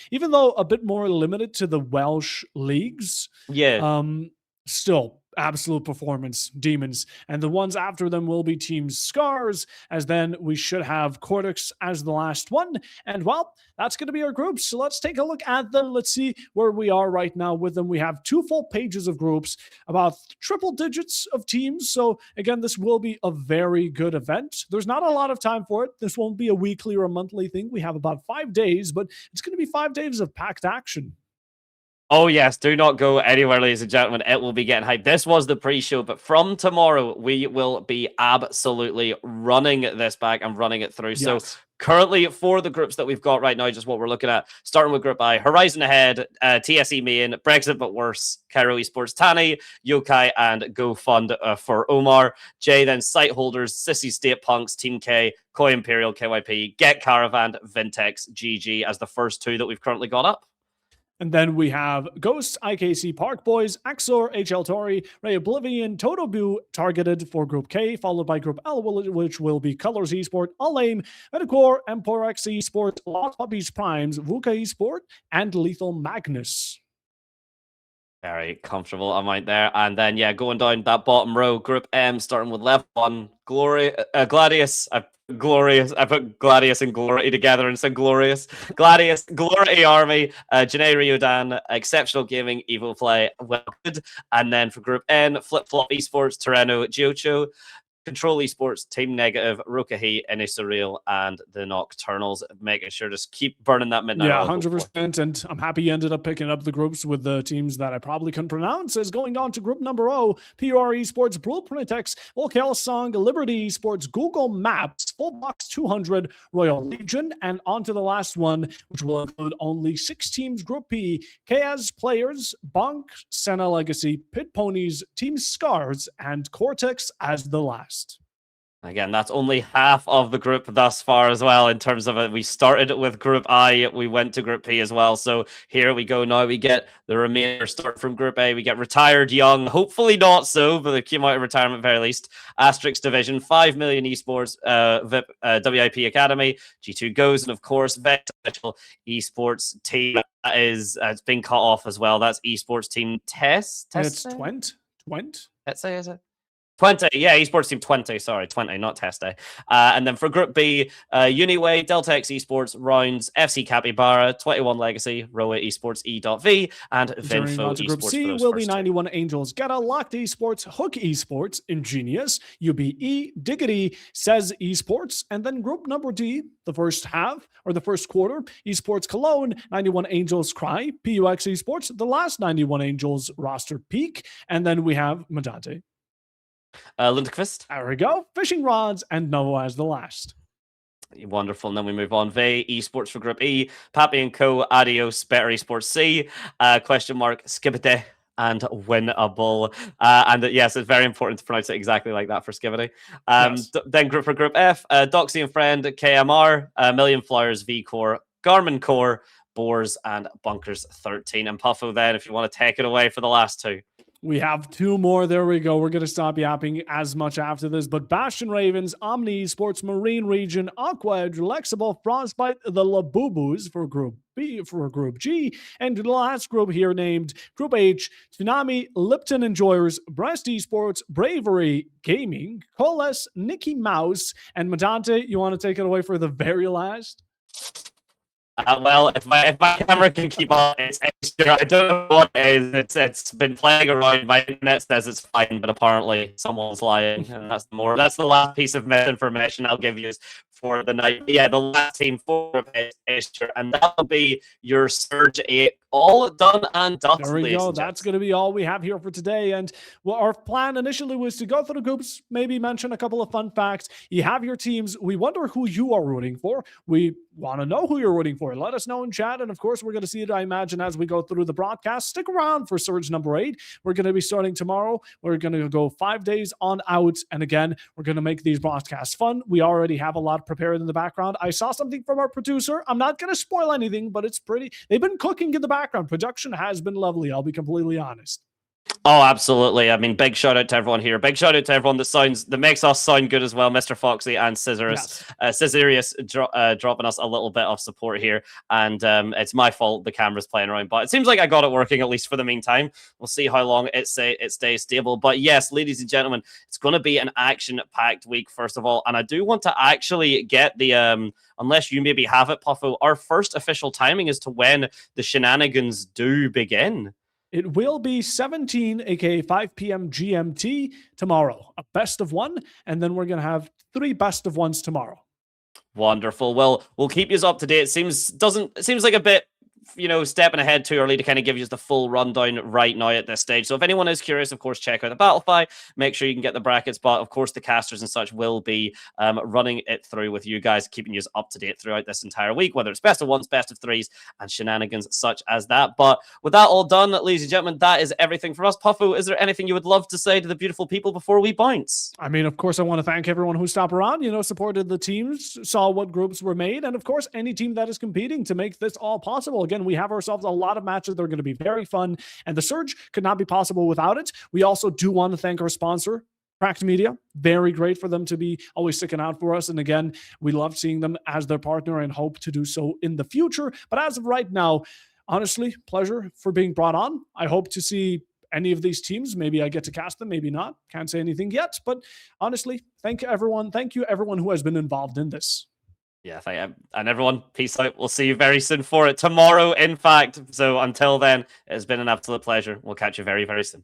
Even though a bit more limited to the Welsh leagues. Yeah. Still absolute performance demons. And the ones after them will be Team Scars, as then we should have Cortex as the last one. And well, that's going to be our groups. So let's take a look at them. Let's see where we are right now with them. We have 2 full pages of groups, about triple digits of teams. So again, this will be a very good event. There's not a lot of time for it. This won't be a weekly or a monthly thing. We have about 5 days, but it's going to be 5 days of packed action. Oh, yes. Do not go anywhere, ladies and gentlemen. It will be getting hyped. This was the pre-show, but from tomorrow, we will be absolutely running this back and running it through. Yes. So currently, for the groups that we've got right now, just what we're looking at, starting with Group I, Horizon Ahead, TSE Main, Brexit But Worse, Cairo Esports, Tani, Yokai, and GoFund for Omar. J, then Site Holders, Sissy State Punks, Team K, Koi Imperial, KYP, Get Caravan, Vintex, GG as the first 2 that we've currently got up. And then we have Ghost, IKC Park Boys, Axor, HL Tori, Ray Oblivion, Totobu targeted for Group K, followed by Group L, which will be Colors Esport, Alaim, Metacore, Emporex Esport, Lost Puppies Primes, VUCA Esport, and Lethal Magnus. Very comfortable amount there. And then, going down that bottom row, Group M, starting with level 1, Gladius. I put Gladius and Glory together and said Glorious. Gladius, Glory Army, Janae Ryodan, Exceptional Gaming, Evil Play, Well Good. And then for Group N, Flip Flop Esports, Terreno, Giocho, Control Esports, Team Negative, Rokahi, Any Surreal, and the Nocturnals, making sure to keep burning that midnight. Yeah, 100%. And I'm happy you ended up picking up the groups with the teams that I probably couldn't pronounce. As going on to Group number O, PR Esports, Blueprint X, Volcal Song, Liberty Esports, Google Maps, Fullbox 200, Royal Legion, and on to the last one, which will include only 6 teams. Group P, KS Players, Bonk, Senna Legacy, Pit Ponies, Team Scars, and Cortex as the last. Again, that's only half of the group thus far as well in terms of it. We started with Group I, we went to Group P as well. So here we go now. We get the remainder start from Group A. We get Retired Young, hopefully not so, but they came out of retirement at very least. Asterix Division, 5 Million Esports, VIP, WIP Academy, G2 Goes, and of course, Vector Esports team is it's been cut off as well. That's Esports Team Test. It's Twent. Let's say, is it? 20, yeah, esports team 20, sorry, 20, not test day. And then for Group B, Uniway, Delta X Esports, Rounds, FC Capybara, 21 Legacy, Roa Esports, E.V, and Journeying Vinfo on to Group Esports C for those will be first two. 91 Angels, Geta, Locked Esports, Hook Esports, Ingenious, UBE, Diggity, Says Esports, and then Group number D, the first half, or the first quarter, Esports Cologne, 91 Angels Cry, PUX Esports, the last 91 Angels roster peak, and then we have Medante. Lundqvist. There we go. Fishing Rods and Novo as the last. Wonderful. And then we move on. Vey Esports for Group E, Pappy and Co, Adios, Better Esports C, question mark, Skibidi, and Winnable. And yes, it's very important to pronounce it exactly like that for Skibidi. Yes. Then Group for Group F, Doxy and Friend, KMR, Million Flyers, V Core, Garmin Core, Boars, and Bunkers 13. And Puffo, then, if you want to take it away for the last two. We have two more. There we go. We're going to stop yapping as much after this. But Bastion Ravens, Omni Esports, Marine Region, Aqua Edge, Lexible, Frostbite, the Labubus for Group B, for Group G, and the last group here named Group H, Tsunami, Lipton Enjoyers, Breast Esports, Bravery Gaming, Coalesce, Nicky Mouse, and Medante. You want to take it away for the very last? Well, if my camera can keep on, it's extra. I don't know what it is. It's been playing around. My internet says it's fine, but apparently someone's lying, and that's the last piece of misinformation I'll give you for the night. Yeah, the last team for Esther, and that'll be your Surge 8, all done and dusted. There we go. That's going to be all we have here for today. And well, our plan initially was to go through the groups, maybe mention a couple of fun facts. You have your teams. We wonder who you are rooting for. We want to know who you're rooting for. Let us know in chat. And of course, we're going to see it, I imagine, as we go through the broadcast. Stick around for Surge number 8. We're going to be starting tomorrow. We're going to go 5 days on out. And again, we're going to make these broadcasts fun. We already have a lot prepared in the background. I saw something from our producer. I'm not going to spoil anything, but it's pretty. They've been cooking in the background. Production has been lovely. I'll be completely honest. Oh, absolutely. I mean, big shout out to everyone here. Big shout out to everyone that makes us sound good as well. Mr. Foxy and Scissorius. Yes. Scissorius dropping us a little bit of support here. And it's my fault the camera's playing around. But it seems like I got it working, at least for the meantime. We'll see how long it stays stable. But yes, ladies and gentlemen, it's going to be an action-packed week, first of all. And I do want to actually get the... unless you maybe have it, Puffo, our first official timing as to when the shenanigans do begin. It will be 17, aka 5 p.m. GMT tomorrow. A best of one, and then we're going to have 3 best of ones tomorrow. Wonderful. Well, we'll keep you up to date. It seems like a bit, stepping ahead too early to kind of give you the full rundown right now at this stage. So if anyone is curious, of course, check out the Battlefy. Make sure you can get the brackets. But of course, the casters and such will be running it through with you guys, keeping you up to date throughout this entire week, whether it's best of ones, best of threes, and shenanigans such as that. But with that all done, ladies and gentlemen, that is everything from us. Puffo, is there anything you would love to say to the beautiful people before we bounce? I mean, of course, I want to thank everyone who stopped around, supported the teams, saw what groups were made, and of course, any team that is competing to make this all possible. Again, we have ourselves a lot of matches that are going to be very fun, and the Surge could not be possible without it. We also do want to thank our sponsor, Cracked Media. Very great for them to be always sticking out for us. And again, we love seeing them as their partner and hope to do so in the future. But as of right now, honestly, pleasure for being brought on. I hope to see any of these teams. Maybe I get to cast them, maybe not. Can't say anything yet. But honestly, thank you, everyone. Thank you, everyone who has been involved in this. Yeah, and everyone, peace out. We'll see you very soon for it tomorrow, in fact. So until then, it's been an absolute pleasure. We'll catch you very, very soon.